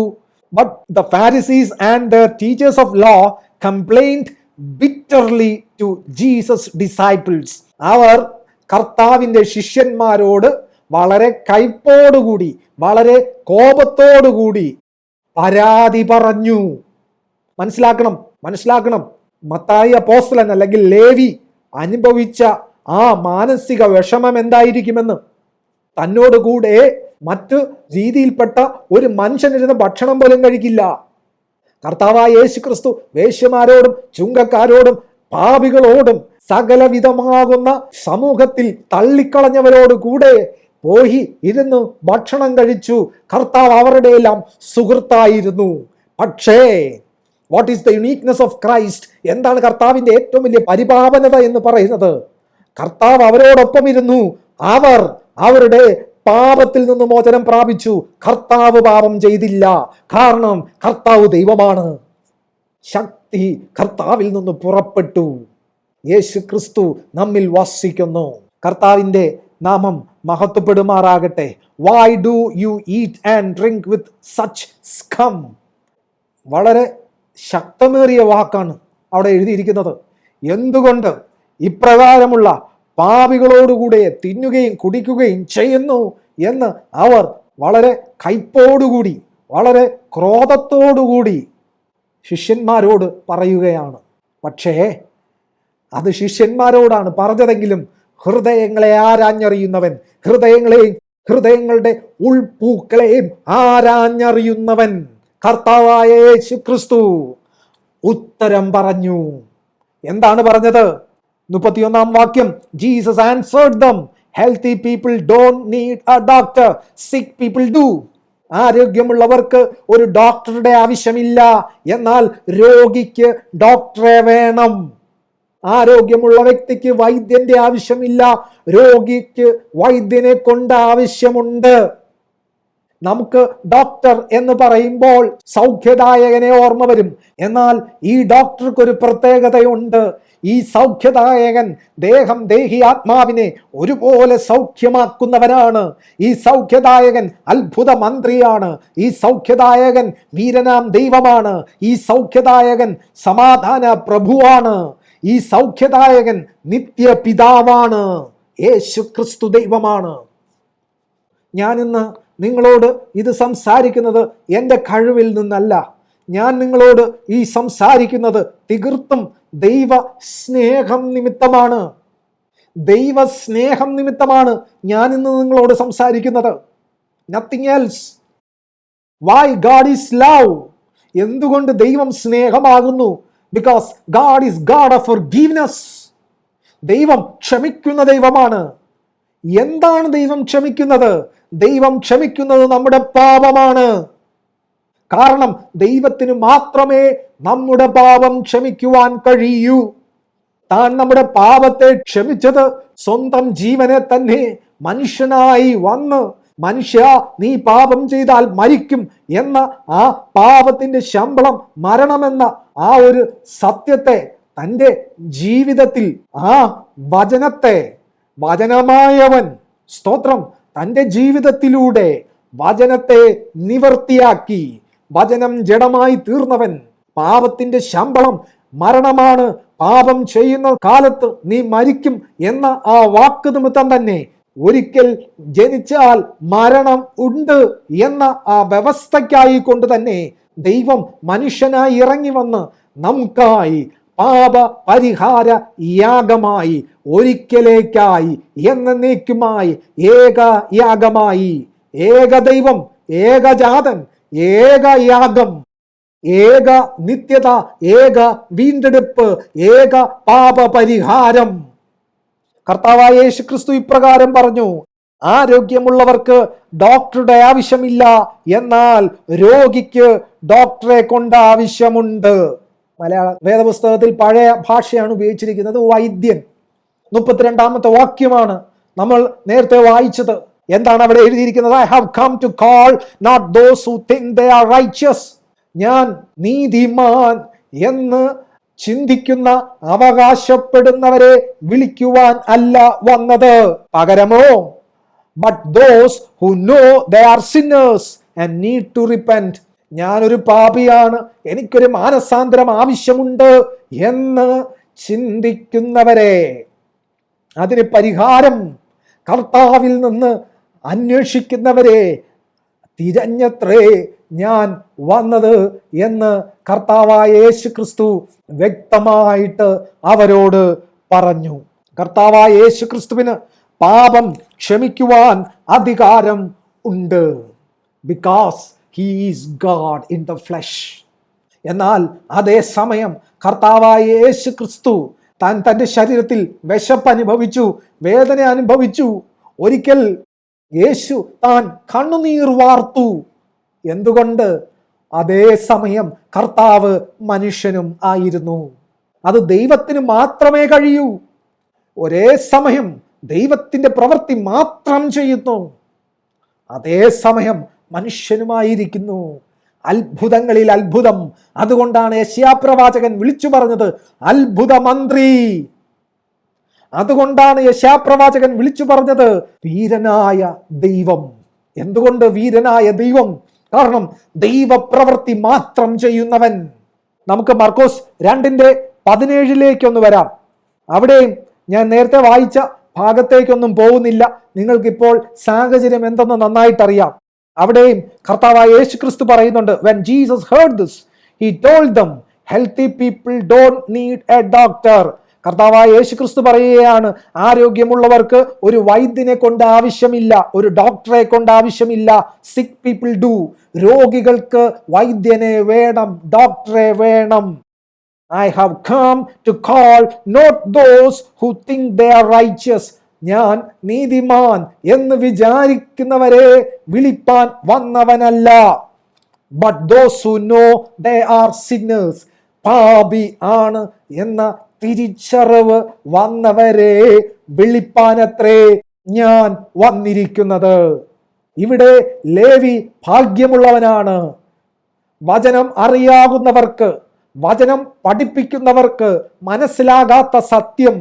A: But the Pharisees and the teachers of law complained bitterly to Jesus' disciples. അവർ കർത്താവിൻ്റെ ശിഷ്യന്മാരോട് വളരെ കയ്പോടുകൂടി, വളരെ കോപത്തോടുകൂടി പരാതി പറഞ്ഞു. മനസ്സിലാക്കണം. മത്തായി അപ്പോസ്തലൻ അല്ലെങ്കിൽ ലേവി അനുഭവിച്ച ആ മാനസിക വിഷമം എന്തായിരിക്കുമെന്ന്. തന്നോടുകൂടെ മറ്റു രീതിയിൽപ്പെട്ട ഒരു മനുഷ്യനിരുന്ന് ഭക്ഷണം പോലും കഴിക്കില്ല. കർത്താവായ യേശു ക്രിസ്തു വേശ്യമാരോടും ചുങ്കക്കാരോടും പാപികളോടും സകലവിധമാകുന്ന സമൂഹത്തിൽ തള്ളിക്കളഞ്ഞവരോട് കൂടെ പോയി ഇരുന്ന് ഭക്ഷണം കഴിച്ചു. കർത്താവ് അവരുടെ എല്ലാം സുഹൃത്തായിരുന്നു. പക്ഷേ what is the uniqueness of Christ? എന്താണ് കർത്താവിന്റെ ഏറ്റവും വലിയ പരിപാവനത എന്ന് പറയുന്നത്? കർത്താവ് അവരോടൊപ്പം ഇരുന്നു. അവർ അവരുടെ പാപത്തിൽ നിന്ന് മോചനം പ്രാപിച്ചു. കർത്താവ് പാപം ചെയ്തില്ല. കാരണം കർത്താവ് ദൈവമാണ്. ശക്തി കർത്താവിൽ നിന്ന് പുറപ്പെട്ടു. യേശു ക്രിസ്തു നമ്മിൽ വസിക്കുന്നു. കർത്താവിന്റെ നാമം മഹത്വപ്പെടുമാറാകട്ടെ. Why do you eat and drink with such scum? വളരെ ശക്തമേറിയ വാക്കാണ് അവിടെ എഴുതിയിരിക്കുന്നത്. എന്തുകൊണ്ട് ഇപ്രകാരമുള്ള പാപികളോടുകൂടെ തിന്നുകയും കുടിക്കുകയും ചെയ്യുന്നു എന്ന് അവർ വളരെ കയ്പോടുകൂടി, വളരെ ക്രോധത്തോടുകൂടി ശിഷ്യന്മാരോട് പറയുകയാണ്. പക്ഷേ അത് ശിഷ്യന്മാരോടാണ് പറഞ്ഞതെങ്കിലും ഹൃദയങ്ങളെ ആരാഞ്ഞറിയുന്നവൻ, ഹൃദയങ്ങളുടെ ഉൾപ്പൂക്കളെയും ആരാഞ്ഞറിയുന്നവൻ കർത്താവായ യേശു ക്രിസ്തു ഉത്തരം പറഞ്ഞു. എന്താണ് പറഞ്ഞത്? 31 വാക്യം. Jesus answered them, healthy people don't need a doctor, sick people do. ആരോഗ്യമുള്ളവർക്ക് ഒരു ഡോക്ടറുടെ ആവശ്യമില്ല, എന്നാൽ രോഗിക്ക് ഡോക്ടറെ വേണം. ആരോഗ്യമുള്ള വ്യക്തിക്ക് വൈദ്യന്റെ ആവശ്യമില്ല, രോഗിക്ക് വൈദ്യനെ കൊണ്ട് ആവശ്യമുണ്ട്. നമുക്ക് ഡോക്ടർ എന്ന് പറയുമ്പോൾ സൗഖ്യദായകനെ ഓർമ്മ വരും. എന്നാൽ ഈ ഡോക്ടർക്ക് ഒരു പ്രത്യേകതയുണ്ട്. ഈ സൗഖ്യദായകൻ ദേഹം, ദേഹി, ആത്മാവിനെ ഒരുപോലെ സൗഖ്യമാക്കുന്നവനാണ്. ഈ സൗഖ്യദായകൻ അത്ഭുത മന്ത്രിയാണ്. ഈ സൗഖ്യദായകൻ വീരനാം ദൈവമാണ്. ഈ സൗഖ്യദായകൻ സമാധാന പ്രഭുവാണ്. ഈ സൗഖ്യദായകൻ നിത്യപിതാവാണ്. യേശു ക്രിസ്തു ദൈവമാണ്. ഞാനിന്ന് നിങ്ങളോട് ഇത് സംസാരിക്കുന്നത് എൻ്റെ കഴിവിൽ നിന്നല്ല. ഞാൻ നിങ്ങളോട് ഈ സംസാരിക്കുന്നത് തീർത്തും ദൈവ സ്നേഹം നിമിത്തമാണ്. ദൈവ സ്നേഹം നിമിത്തമാണ് ഞാൻ ഇന്ന് നിങ്ങളോട് സംസാരിക്കുന്നത്. Nothing else. Why God is love? എന്തുകൊണ്ട് ദൈവം സ്നേഹമാകുന്നു? Because God is God of forgiveness. ദൈവം ക്ഷമിക്കുന്ന ദൈവമാണ്. എന്താണ് ദൈവം ക്ഷമിക്കുന്നത്? ദൈവം ക്ഷമിക്കുന്നത് നമ്മുടെ പാപമാണ്. കാരണം ദൈവത്തിന് മാത്രമേ നമ്മുടെ പാപം ക്ഷമിക്കുവാൻ കഴിയൂ. താൻ നമ്മുടെ പാപത്തെ ക്ഷമിച്ചത് സ്വന്തം ജീവനെ തന്നെ മനുഷ്യനായി വന്ന്, മനുഷ്യ നീ പാപം ചെയ്താൽ മരിക്കും എന്ന ആ പാപത്തിന്റെ ശമ്പളം മരണമെന്ന ആ ഒരു സത്യത്തെ തൻ്റെ ജീവിതത്തിൽ, ആ വചനത്തെ, വചനമായവൻ സ്തോത്രം, തൻ്റെ ജീവിതത്തിലൂടെ വചനത്തെ നിവർത്തിയാക്കി. വചനം ജഡമായി തീർന്നവൻ. പാപത്തിന്റെ ശമ്പളം മരണമാണ്. പാപം ചെയ്യുന്ന കാലത്ത് നീ മരിക്കും എന്ന ആ വാക്ക് നിമിത്തം തന്നെ ഒരിക്കൽ ജനിച്ചാൽ മരണം ഉണ്ട് എന്ന ആ വ്യവസ്ഥയ്ക്കായി കൊണ്ട് തന്നെ ദൈവം മനുഷ്യനായി ഇറങ്ങി വന്ന് നമുക്കായി പാപ പരിഹാര യാഗമായി, ഒരിക്കലേക്കായി, എന്നേക്കുമായി, ഏക യാഗമായി, ഏക ദൈവം, ഏകജാതൻ, ഏക യാഗം, ഏക നിത്യത, ഏക വീണ്ടെടുപ്പ്, ഏക പാപ പരിഹാരം. കർത്താവായ യേശു ക്രിസ്തു ഇപ്രകാരം പറഞ്ഞു: ആരോഗ്യമുള്ളവർക്ക് ഡോക്ടറുടെ ആവശ്യമില്ല, എന്നാൽ രോഗിക്ക് ഡോക്ടറെ കൊണ്ട് ആവശ്യമുണ്ട്. മലയാള വേദപുസ്തകത്തിൽ പഴയ ഭാഷയാണ് ഉപയോഗിച്ചിരിക്കുന്നത്. വൈദ്യൻ. 32 വാക്യമാണ് നമ്മൾ നേരത്തെ വായിച്ചത്. എന്താണ് അവിടെ എഴുതിയിരിക്കുന്നത്? I have come to call not those who think they are righteous. ഞാൻ നീതിമാൻ എന്ന് ചിന്തിക്കുന്ന, അവകാശപ്പെടുന്നവരെ വിളിക്കുവാൻ അല്ല വന്നത്, പകരമോ but those who know they are sinners and need to repent. ഞാനൊരു പാപിയാണ്, എനിക്കൊരു മാനസാന്തരം ആവശ്യമുണ്ട് എന്ന് ചിന്തിക്കുന്നവരെ, അതിന് പരിഹാരം കർത്താവിൽ നിന്ന് അന്വേഷിക്കുന്നവരെ തിരഞ്ഞത്രേ ഞാൻ വന്നത് എന്ന് കർത്താവായ യേശു ക്രിസ്തു വ്യക്തമായിട്ട് അവരോട് പറഞ്ഞു. കർത്താവായ യേശു ക്രിസ്തുവിന് പാപം ക്ഷമിക്കുവാൻ അധികാരം ഉണ്ട്. Because he is God in the flush. എന്നാൽ അതേ സമയം കർത്താവായ യേശു ക്രിസ്തു താൻ തൻ്റെ ശരീരത്തിൽ വിശപ്പ് അനുഭവിച്ചു, വേദന അനുഭവിച്ചു. ഒരിക്കൽ യേശു താൻ കണ്ണുനീർ വാർത്തു. എന്തുകൊണ്ട്? അതേ സമയം കർത്താവ് മനുഷ്യനും ആയിരുന്നു. അത് ദൈവത്തിന് മാത്രമേ കഴിയൂ. ഒരേ സമയം ദൈവത്തിന്റെ പ്രവൃത്തി മാത്രം ചെയ്യുന്നു, അതേ സമയം മനുഷ്യനുമായിരിക്കുന്നു. അത്ഭുതങ്ങളിൽ അത്ഭുതം. അതുകൊണ്ടാണ് യെശയ്യാപ്രവാചകൻ വിളിച്ചു പറഞ്ഞത് അത്ഭുത മന്ത്രി. അതുകൊണ്ടാണ് യെശയ്യാപ്രവാചകൻ വിളിച്ചു പറഞ്ഞത് വീരനായ ദൈവം. എന്തുകൊണ്ട് വീരനായ ദൈവം? കാരണം ദൈവപ്രവൃത്തി മാത്രം ചെയ്യുന്നവൻ. നമുക്ക് മർക്കോസ് 2:17 വരാം. അവിടെയും ഞാൻ നേരത്തെ വായിച്ച ഭാഗത്തേക്കൊന്നും പോകുന്നില്ല. നിങ്ങൾക്കിപ്പോൾ സാഹചര്യം എന്തെന്ന് നന്നായിട്ടറിയാം. അവിടെയും കർത്താവായ യേശു ക്രിസ്തു പറയുന്നുണ്ട്, when Jesus heard this, he told them, healthy people don't need a doctor. കർത്താവായ യേശു ക്രിസ്തു പറയുകയാണ്, ആരോഗ്യമുള്ളവർക്ക് ഒരു വൈദ്യനെ കൊണ്ട് ആവശ്യമില്ല, ഒരു ഡോക്ടറെ കൊണ്ട് ആവശ്യമില്ല. സിക്ക് പീപ്പിൾ ഡു. രോഗികൾക്ക് വൈദ്യനെ വേണം, ഡോക്ടറെ വേണം. I have come to call not those who think they are righteous. ഞാൻ നീതിമാൻ എന്ന് വിചാരിക്കുന്നവരെ വിളിപ്പാൻ വന്നവനല്ല, but those who know they are sinners. പാപി ആണ് എന്ന തിരിച്ചറിവ് വന്നവരെ വിളിപ്പാനത്രേ ഞാൻ വന്നിരിക്കുന്നത്. ഇവിടെ ലേവി ഭാഗ്യമുള്ളവനാണ്. വചനം അറിയാവുന്നവർക്ക്, വചനം പഠിപ്പിക്കുന്നവർക്ക് മനസ്സിലാകാത്ത സത്യം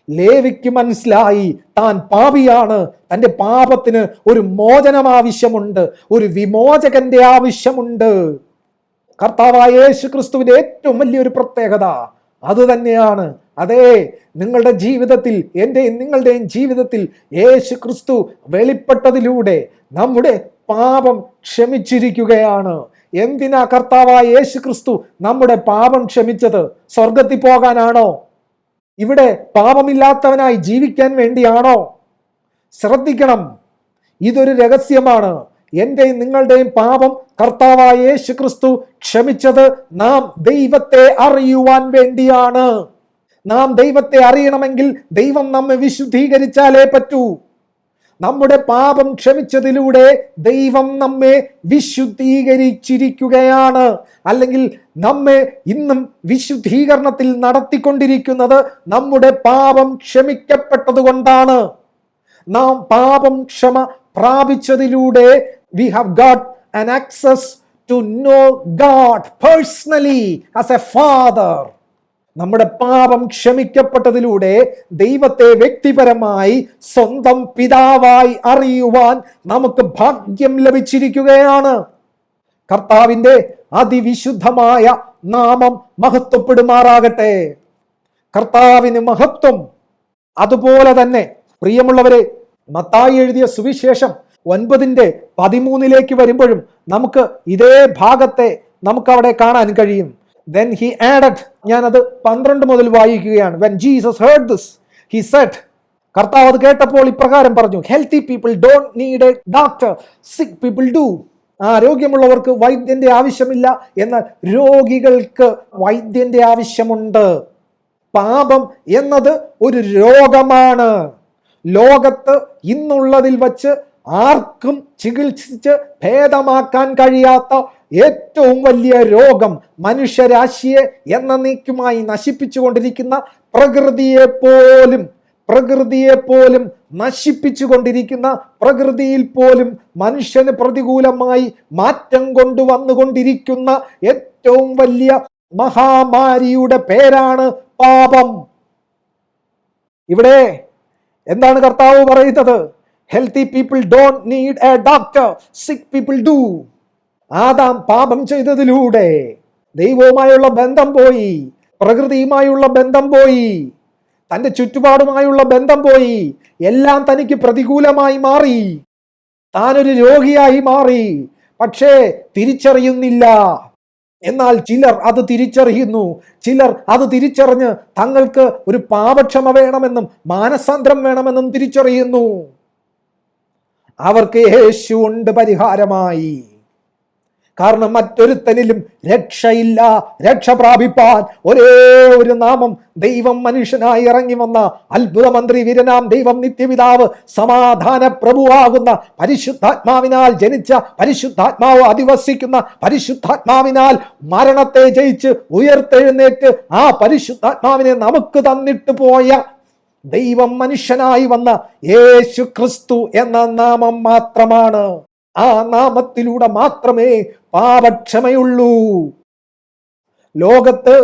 A: ലേവിക്ക് മനസ്സിലായി. താൻ പാപിയാണ്, തൻ്റെ പാപത്തിന് ഒരു മോചനം ആവശ്യമുണ്ട്, ഒരു വിമോചകന്റെ ആവശ്യമുണ്ട്. കർത്താവായ യേശു ക്രിസ്തുവിന്റെ ഏറ്റവും വലിയൊരു പ്രത്യേകത അത് തന്നെയാണ്. അതെ, നിങ്ങളുടെ ജീവിതത്തിൽ, എൻ്റെയും നിങ്ങളുടെയും ജീവിതത്തിൽ യേശു ക്രിസ്തു വെളിപ്പെട്ടതിലൂടെ നമ്മുടെ പാപം ക്ഷമിച്ചിരിക്കുകയാണ്. എന്തിനാ കർത്താവായ യേശു ക്രിസ്തു നമ്മുടെ പാപം ക്ഷമിച്ചത്? സ്വർഗത്തിൽ പോകാനാണോ? ഇവിടെ പാപമില്ലാത്തവനായി ജീവിക്കാൻ വേണ്ടിയാണോ? ശ്രദ്ധിക്കണം, ഇതൊരു രഹസ്യമാണ്. എൻ്റെയും നിങ്ങളുടെയും പാപം കർത്താവായ യേശു ക്രിസ്തു ക്ഷമിച്ചത് നാം ദൈവത്തെ അറിയുവാൻ വേണ്ടിയാണ്. നാം ദൈവത്തെ അറിയണമെങ്കിൽ ദൈവം നമ്മെ വിശുദ്ധീകരിച്ചാലേ പറ്റൂ. നമ്മുടെ പാപം ക്ഷമിച്ചതിലൂടെ ദൈവം നമ്മെ വിശുദ്ധീകരിച്ചിരിക്കുകയാണ്. അല്ലെങ്കിൽ നമ്മെ ഇന്നും വിശുദ്ധീകരണത്തിൽ നടത്തിക്കൊണ്ടിരിക്കുന്നത് നമ്മുടെ പാപം ക്ഷമിക്കപ്പെട്ടത് കൊണ്ടാണ്. നാം പാപം ക്ഷമ പ്രാപിച്ചതിലൂടെ we have got an access to know God personally as a father. നമ്മുടെ പാപം ക്ഷമിക്കപ്പെട്ടതിലൂടെ ദൈവത്തെ വ്യക്തിപരമായി സ്വന്തം പിതാവായി അറിയുവാൻ നമുക്ക് ഭാഗ്യം ലഭിച്ചിരിക്കുകയാണ്. കർത്താവിൻ്റെ അതിവിശുദ്ധമായ നാമം മഹത്വപ്പെടുമാറാകട്ടെ. കർത്താവിന് മഹത്വം. അതുപോലെ തന്നെ പ്രിയമുള്ളവരെ, മത്തായി എഴുതിയ സുവിശേഷം 9:13 വരുമ്പോഴും നമുക്ക് ഇതേ ഭാഗത്തെ നമുക്ക് അവിടെ കാണാൻ കഴിയും. Then he added, ഞാനത് 12 മുതൽ വായിക്കുകയാണ്. When Jesus heard this, he said, കർത്താവ് അത് കേട്ടപ്പോൾ ഇപ്രകാരം പറഞ്ഞു, healthy people don't need a doctor, sick people do. ആരോഗ്യമുള്ളവർക്ക് വൈദ്യന്റെ ആവശ്യമില്ല, എന്നാൽ രോഗികൾക്ക് വൈദ്യന്റെ ആവശ്യമുണ്ട്. പാപം എന്നത് ഒരു രോഗമാണ്. ലോകത്ത് ഇന്നുള്ളതിൽ വച്ച് ആർക്കും ചികിത്സിച്ച് ഭേദമാക്കാൻ കഴിയാത്ത ഏറ്റവും വലിയ രോഗം, മനുഷ്യരാശിയെ എന്നേക്കുമായി നശിപ്പിച്ചുകൊണ്ടിരിക്കുന്ന, പ്രകൃതിയെ പോലും നശിപ്പിച്ചുകൊണ്ടിരിക്കുന്ന, പ്രകൃതിയിൽ പോലും മനുഷ്യന് പ്രതികൂലമായി മാറ്റം കൊണ്ടുവന്നുകൊണ്ടിരിക്കുന്ന ഏറ്റവും വലിയ മഹാമാരിയുടെ പേരാണ് പാപം. ഇവിടെ എന്താണ് കർത്താവ് പറയുന്നത്? Healthy people don't need a doctor, sick people do. Adam പാപം ചെയ്തതിലൂടെ ദൈവവുമായുള്ള ബന്ധം പോയി, പ്രകൃതിയുമായുള്ള ബന്ധം പോയി, തൻ്റെ ചുറ്റുപാടുമായുള്ള ബന്ധം പോയി. എല്ലാം തനിക്ക് പ്രതികൂലമായി മാറി. താനൊരു രോഗിയായി മാറി. പക്ഷേ തിരിച്ചറിയുന്നില്ല. എന്നാൽ ചിലർ അത് തിരിച്ചറിയുന്നു. ചിലർ അത് തിരിച്ചറിഞ്ഞ് തങ്ങൾക്ക് ഒരു പാപക്ഷമ വേണമെന്നും മാനസാന്തരം വേണമെന്നും തിരിച്ചറിയുന്നു. അവർക്ക് യേശു ഉണ്ട് പരിഹാരമായി. കാരണം മറ്റൊരുത്തനിലും രക്ഷയില്ല. രക്ഷ പ്രാപിപ്പാൻ ഒരേ ഒരു നാമം, ദൈവം മനുഷ്യനായി ഇറങ്ങി വന്ന അത്ഭുത മന്ത്രി, വീരനാം ദൈവം, നിത്യപിതാവ്, സമാധാന പ്രഭുവാകുന്ന പരിശുദ്ധാത്മാവിനാൽ ജനിച്ച, പരിശുദ്ധാത്മാവ് അധിവസിക്കുന്ന, പരിശുദ്ധാത്മാവിനാൽ മരണത്തെ ജയിച്ച് ഉയർത്തെഴുന്നേറ്റ് ആ പരിശുദ്ധാത്മാവിനെ നമുക്ക് തന്നിട്ട് പോയ ദൈവം മനുഷ്യനായി വന്ന യേശു ക്രിസ്തു എന്ന നാമം മാത്രമാണ്. ആ നാമത്തിലൂടെ മാത്രമേ പാപക്ഷമയുള്ളൂ. ലോകത്ത്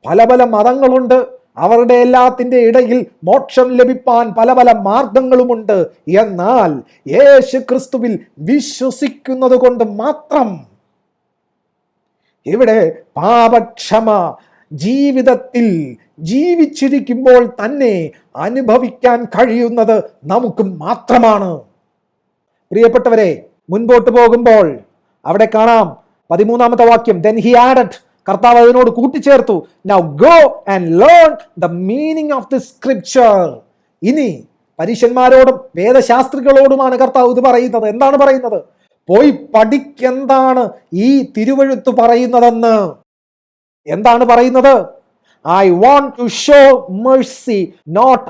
A: പല പല മതങ്ങളുണ്ട്. അവരുടെ എല്ലാത്തിൻ്റെ ഇടയിൽ മോക്ഷം ലഭിപ്പാൻ പല പല മാർഗങ്ങളുമുണ്ട്. എന്നാൽ യേശു ക്രിസ്തുവിൽ വിശ്വസിക്കുന്നത് കൊണ്ട് മാത്രം ഇവിടെ പാപക്ഷമ ജീവിതത്തിൽ ജീവിച്ചിരിക്കുമ്പോൾ തന്നെ അനുഭവിക്കാൻ കഴിയുന്നത് നമുക്ക് മാത്രമാണ്. പ്രിയപ്പെട്ടവരെ, മുൻപോട്ട് പോകുമ്പോൾ അവിടെ കാണാം 13-ാമത്തെ വാക്യം, then he added, കർത്താവ് അതിനോട് കൂട്ടിച്ചേർത്തു, now go and learn the meaning of the scripture. ഇനി പരീശന്മാരോടും വേദശാസ്ത്രികളോടുമാണ് കർത്താവ് ഇത് പറയുന്നത്. എന്താണ് പറയുന്നത്? പോയി പഠിക്കെന്താണ് ഈ തിരുവെഴുത്ത് പറയുന്നതെന്ന്. എന്താണ് പറയുന്നത്? I want to show mercy, not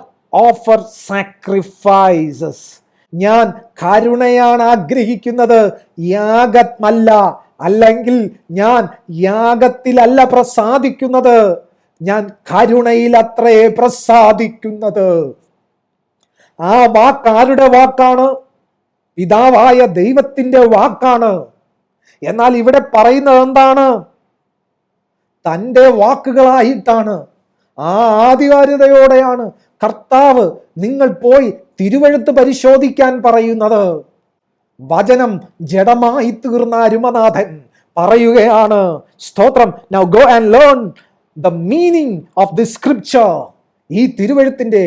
A: offer sacrifices. ഞാൻ കരുണയാണ് ആഗ്രഹിക്കുന്നത്, യാഗമല്ല. അല്ലെങ്കിൽ ഞാൻ യാഗത്തിലല്ല പ്രസാദിക്കുന്നത്, ഞാൻ കരുണയിൽ അത്രേ പ്രസാദിക്കുന്നത്. ആ വാക്ക് ആരുടെ വാക്കാണ്? പിതാവായ ദൈവത്തിന്റെ വാക്കാണ്. എന്നാൽ ഇവിടെ പറയുന്നത് എന്താണ്? തൻ്റെ വാക്കുകളായിട്ടാണ്. ആ ആധികാരികതയോടെയാണ് കർത്താവ് നിങ്ങൾ പോയി തിരുവെഴുത്ത് പരിശോധിക്കാൻ പറയുന്നത്. വചനം ജഡമായി തീർന്ന അരുമനാഥൻ പറയുകയാണ്, സ്തോത്രം, now go and learn the meaning of this scripture. ഈ തിരുവെഴുത്തിന്റെ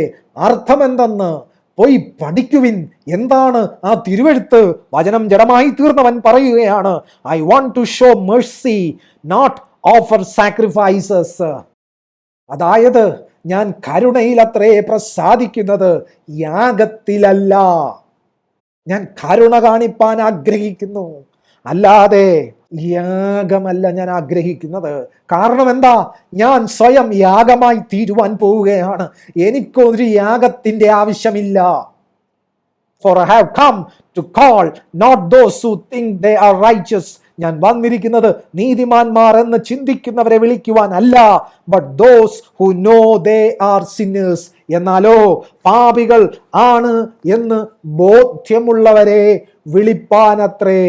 A: അർത്ഥം എന്തെന്ന് പോയി പഠിക്കുവിൻ. എന്താണ് ആ തിരുവെഴുത്ത്? വചനം ജഡമായി തീർന്നവൻ പറയുകയാണ്, I want to show mercy, not offer sacrifices. അതായത് ഞാൻ കരുണയിൽ അത്രേ പ്രസാദിക്കുന്നത്, യാഗത്തിലല്ല. ഞാൻ കരുണ കാണിപ്പാൻ ആഗ്രഹിക്കുന്നു, അല്ലാതെ യാഗമല്ല ഞാൻ ആഗ്രഹിക്കുന്നത്. കാരണം എന്താ? ഞാൻ സ്വയം യാഗമായി തീരുവാൻ പോവുകയാണ്. എനിക്കൊരു യാഗത്തിന്റെ ആവശ്യമില്ല. For I have come to call not those who think they are righteous. ഞാൻ വന്നിരിക്കുന്നത് നീതിമാന്മാർ എന്ന് ചിന്തിക്കുന്നവരെ വിളിക്കുവാൻ അല്ല, but those who know they are sinners. എന്നാലോ പാപികൾ ആണ് എന്ന് ബോധ്യമുള്ളവരെ വിളിപ്പാനത്രേ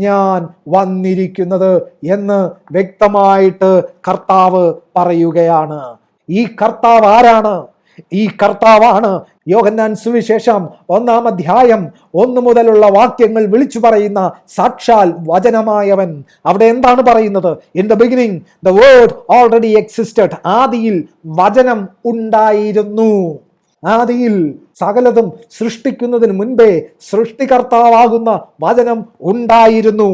A: ഞാൻ വന്നിരിക്കുന്നത് എന്ന് വ്യക്തമായിട്ട് കർത്താവ് പറയുകയാണ്. ഈ കർത്താവ് ആരാണ്? ഈ കർത്താവാണ് യോഹന്നാൻ സുവിശേഷം 1-ാം അധ്യായം 1 മുതലുള്ള വാക്യങ്ങൾ വിളിച്ചു പറയുന്ന സാക്ഷാൽ വചനമായവൻ. അവിടെ എന്താണ് പറയുന്നത്? In the beginning the word already existed. ആദിയിൽ വചനം ഉണ്ടായിരുന്നു. ആദിയിൽ സകലതും സൃഷ്ടിക്കുന്നതിന് മുൻപേ സൃഷ്ടികർത്താവാകുന്ന വചനം ഉണ്ടായിരുന്നു.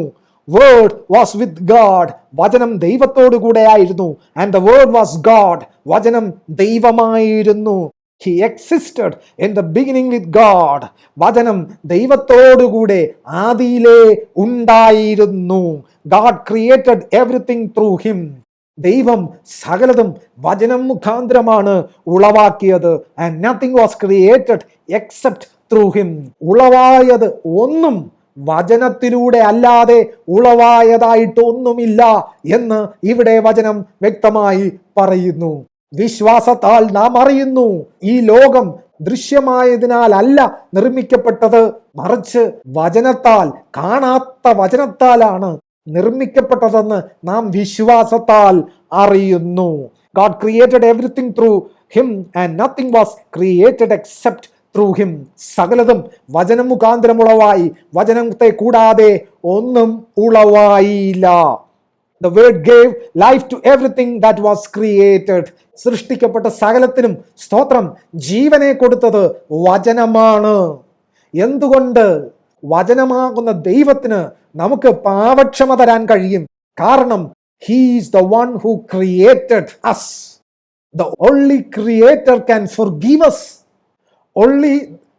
A: Word was with God. വചനം ദൈവത്തോടു കൂടെ ആയിരുന്നു. And the word was God. വചനം ദൈവമായിരുന്നു. He existed in the beginning with God. വചനം ദൈവത്തോടുകൂടെ ആദിയിലേ ഉണ്ടായിരുന്നു. God created everything through him. ദൈവം സകലതും വചനം മുഖാന്തരമാണ് ഉളവാക്കിയത്. And nothing was created except through him. ഉളവായത് ഒന്നും വചനത്തിലൂടെ അല്ലാതെ ഉളവായതായിട്ടൊന്നുമില്ല എന്ന് ഇവിടെ വചനം വ്യക്തമായി പറയുന്നു. വിശ്വാസത്താൽ നാം അറിയുന്നു ഈ ലോകം ദൃശ്യമായതിനാൽ അല്ല നിർമ്മിക്കപ്പെട്ടത്, മറിച്ച് വചനത്താൽ, കാണാത്ത വചനത്താലാണ് നിർമ്മിക്കപ്പെട്ടതെന്ന് നാം വിശ്വാസത്താൽ അറിയുന്നു. God created everything through him and nothing was created except through him. സകലതും വചനം മുഖാന്തരം ഉളവായി, വചനത്തെ കൂടാതെ ഒന്നും ഉളവായില്ല. The word gave life to everything that was created. സൃഷ്ടിക്കപ്പെട്ട സകലത്തിനും സ്തോത്രം ജീവനെ കൊടുത്തത് വചനമാണ്. എന്തുകൊണ്ട്? വചനമാകുന്ന ദൈവത്തിന് നമുക്ക് പാപക്ഷമ തരാൻ കഴിയും. കാരണം he is the one who created us. The only creator can forgive us. Only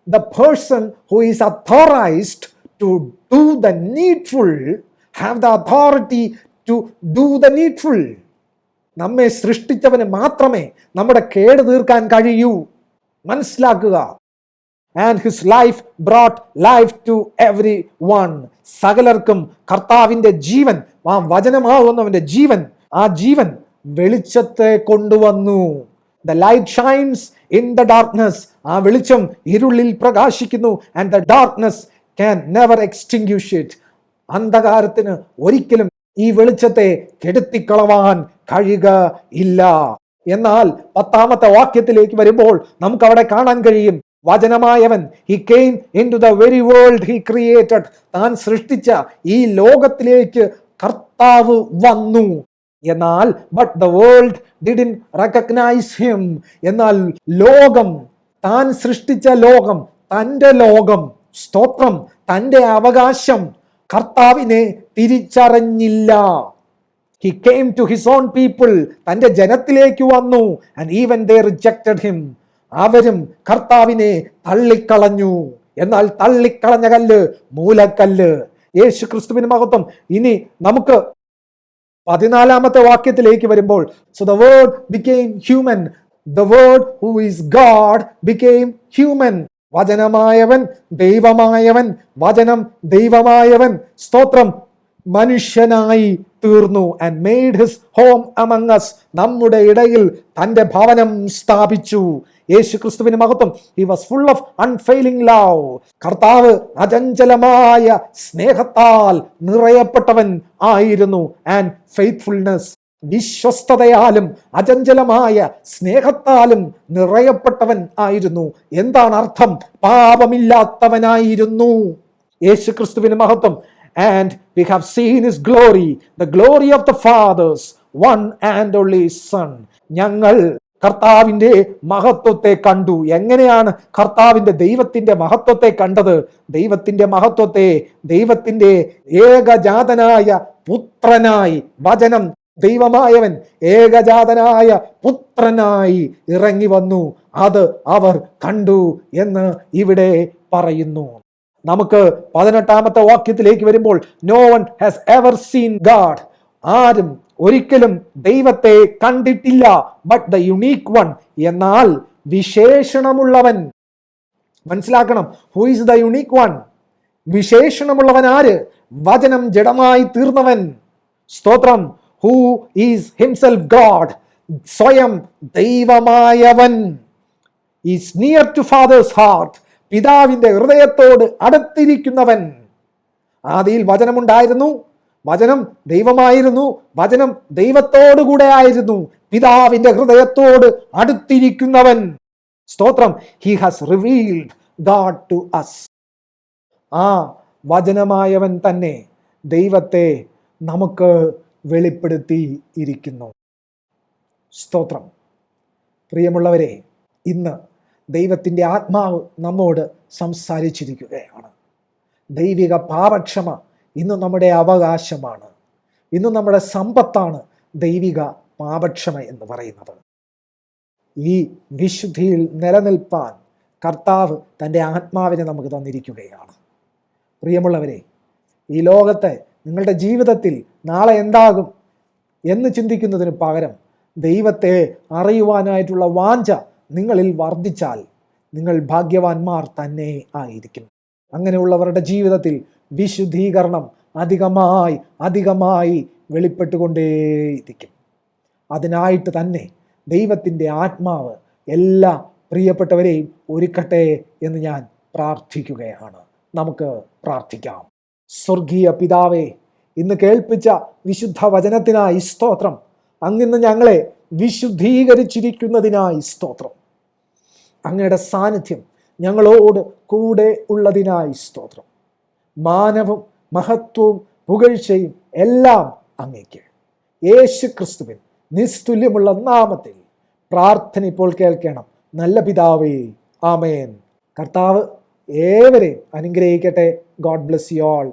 A: the person who is authorized to do the needful have the authority to do the needful. നമ്മെ സൃഷ്ടിച്ചവന് മാത്രമേ നമ്മുടെ കേട് തീർക്കാൻ കഴിയൂ. മനസ്സിലാക്കുക. And his life brought life to everyone. സകലർക്കും കർത്താവിന്റെ ജീവൻ, ആ വചനമാകുന്നവന്റെ ജീവൻ, ആ ജീവൻ വെളിച്ചത്തെ കൊണ്ടുവന്നു. The light shines in the darkness. ആ വെളിച്ചം ഇരുളിൽ പ്രകാശിക്കുന്നു. And the darkness can never extinguish it. അന്ധകാരത്തിന് ഒരിക്കലും ഈ വെളിച്ചത്തെ കെടുത്തിക്കളവാൻ കഴിയുകയില്ല. എന്നാൽ 10ാമത്തെ വാക്യത്തിലേക്ക് വരുമ്പോൾ നമുക്ക് അവിടെ കാണാൻ കഴിയും, വചനമായവൻ he came into the very world he created. താൻ സൃഷ്ടിച്ച ഈ ലോകത്തിലേക്ക് കർത്താവ് വന്നു. എന്നാൽ but the world didn't recognize him. എന്നാൽ ലോകം, താൻ സൃഷ്ടിച്ച ലോകം, തൻ്റെ ലോകം, സ്തോത്രം, തൻ്റെ അവകാശം കർത്താവിനെ തിരിച്ചറിഞ്ഞില്ല. He came to his own people. തൻ്റെ ജനത്തിലേക്ക് വന്നു. And even they rejected him. അവരും കർത്താവിനെ തള്ളിക്കളഞ്ഞു. എന്നാൽ തള്ളിക്കളഞ്ഞ കല്ല് മൂലക്കല്ല്. യേശു ക്രിസ്തുവിന് മഹത്വം. ഇനി നമുക്ക് 14ാമത്തെ വാക്യത്തിലേക്ക് വരുമ്പോൾ, so the word became human. The word who is God became human. വചനമായവൻ ദൈവമായവൻ, വചനം ദൈവമായവൻ, സ്തോത്രം, മനുഷ്യനായി തീർന്നു. And made his home among us. നമ്മുടെ ഇടയിൽ തൻ്റെ ഭവനം സ്ഥാപിച്ചു. യേശു ക്രിസ്തുവിന് മഹത്വം. He was full of unfailing love. കർത്താവ് അചഞ്ചലമായ സ്നേഹത്താൽ നിറയപ്പെട്ടവൻ ആയിരുന്നു. And faithfulness. വിശ്വസ്തതയാലും അചഞ്ചലമായ സ്നേഹത്താലും നിറയപ്പെട്ടവൻ ആയിരുന്നു. എന്താണ് അർത്ഥം? പാപമില്ലാത്തവനായിരുന്നു. യേശു ക്രിസ്തുവിന് മഹത്വം. And we have seen his glory, the glory of the Father's one and only Son. ഞങ്ങൾ കർത്താവിൻ്റെ മഹത്വത്തെ കണ്ടു. എങ്ങനെയാണ് കർത്താവിൻ്റെ ദൈവത്തിൻ്റെ മഹത്വത്തെ കണ്ടത്? ദൈവത്തിൻ്റെ മഹത്വത്തെ ദൈവത്തിൻ്റെ ഏകജാതനായ പുത്രനായി, വചനം ദൈവമായവൻ ഏകജാതനായ പുത്രനായി ഇറങ്ങി വന്നു. അത് അവർ കണ്ടു എന്ന് ഇവിടെ പറയുന്നു. നമുക്ക് 18ാമത്തെ വാക്യത്തിലേക്ക് വരുമ്പോൾ, no one has ever seen God. ആരും ഒരിക്കലും ദൈവത്തെ കണ്ടിട്ടില്ല. but the unique one. എന്നാൽ വിശേഷണമുള്ളവൻ. മനസ്സിലാക്കണം, who is the unique one? വിശേഷണമുള്ളവൻ ആര്? വചനം ജഡമായി തീർന്നവൻ. സ്തോത്രം. who is himself God. സ്വയം ദൈവമായവൻ. is near to Father's heart. പിതാവിന്റെ ഹൃദയത്തോട് അടുത്തിരിക്കുന്നവൻ. ആദിയിൽ വചനമുണ്ടായിരുന്നു, വചനം ദൈവമായിരുന്നു, വചനം ദൈവത്തോടുകൂടെ ആയിരുന്നു. പിതാവിന്റെ ഹൃദയത്തോട് അടുത്തിരിക്കുന്നവൻ. സ്തോത്രം. He has revealed God to us. ആ വചനമായവൻ തന്നെ ദൈവത്തെ നമുക്ക് വെളിപ്പെടുത്തി ഇരിക്കുന്നു. സ്തോത്രം. പ്രിയമുള്ളവരെ, ഇന്ന് ദൈവത്തിൻ്റെ ആത്മാവ് നമ്മോട് സംസാരിച്ചിരിക്കുകയാണ്. ദൈവിക പാപക്ഷമ ഇന്ന് നമ്മുടെ അവകാശമാണ്. ഇന്ന് നമ്മുടെ സമ്പത്താണ് ദൈവിക പാപക്ഷമ എന്ന് പറയുന്നത്. ഈ വിശുദ്ധിയിൽ നിലനിൽപ്പാൻ കർത്താവ് തൻ്റെ ആത്മാവിനെ നമുക്ക് തന്നിരിക്കുകയാണ്. പ്രിയമുള്ളവരെ, ഈ ലോകത്തെ നിങ്ങളുടെ ജീവിതത്തിൽ നാളെ എന്താകും എന്ന് ചിന്തിക്കുന്നതിന് പകരം ദൈവത്തെ അറിയുവാനായിട്ടുള്ള വാഞ്ച നിങ്ങളിൽ വർദ്ധിച്ചാൽ നിങ്ങൾ ഭാഗ്യവാന്മാർ തന്നെ ആയിരിക്കും. അങ്ങനെയുള്ളവരുടെ ജീവിതത്തിൽ വിശുദ്ധീകരണം അധികമായി വെളിപ്പെട്ടുകൊണ്ടേയിരിക്കും. അതിനായിട്ട് തന്നെ ദൈവത്തിൻ്റെ ആത്മാവ് എല്ലാ പ്രിയപ്പെട്ടവരെയും ഒരുക്കട്ടെ എന്ന് ഞാൻ പ്രാർത്ഥിക്കുകയാണ്. നമുക്ക് പ്രാർത്ഥിക്കാം. സ്വർഗീയ പിതാവേ, ഇന്ന് കേൾപ്പിച്ച വിശുദ്ധ വചനത്തിനായി സ്തോത്രം. അങ്ങിന്ന് ഞങ്ങളെ വിശുദ്ധീകരിച്ചിരിക്കുന്നതിനായി സ്തോത്രം. അങ്ങയുടെ സാന്നിധ്യം ഞങ്ങളോട് കൂടെ ഉള്ളതിനായി സ്തോത്രം. മാനവും മഹത്വവും പുകഴ്ചയും എല്ലാം അങ്ങേക്ക്. യേശു ക്രിസ്തുവിൻ നിസ്തുല്യമുള്ള നാമത്തിൽ പ്രാർത്ഥന ഇപ്പോൾ കേൾക്കണം. നല്ല പിതാവേ, ആമേൻ. കർത്താവ് ഏവരെയും അനുഗ്രഹിക്കട്ടെ. God bless you all.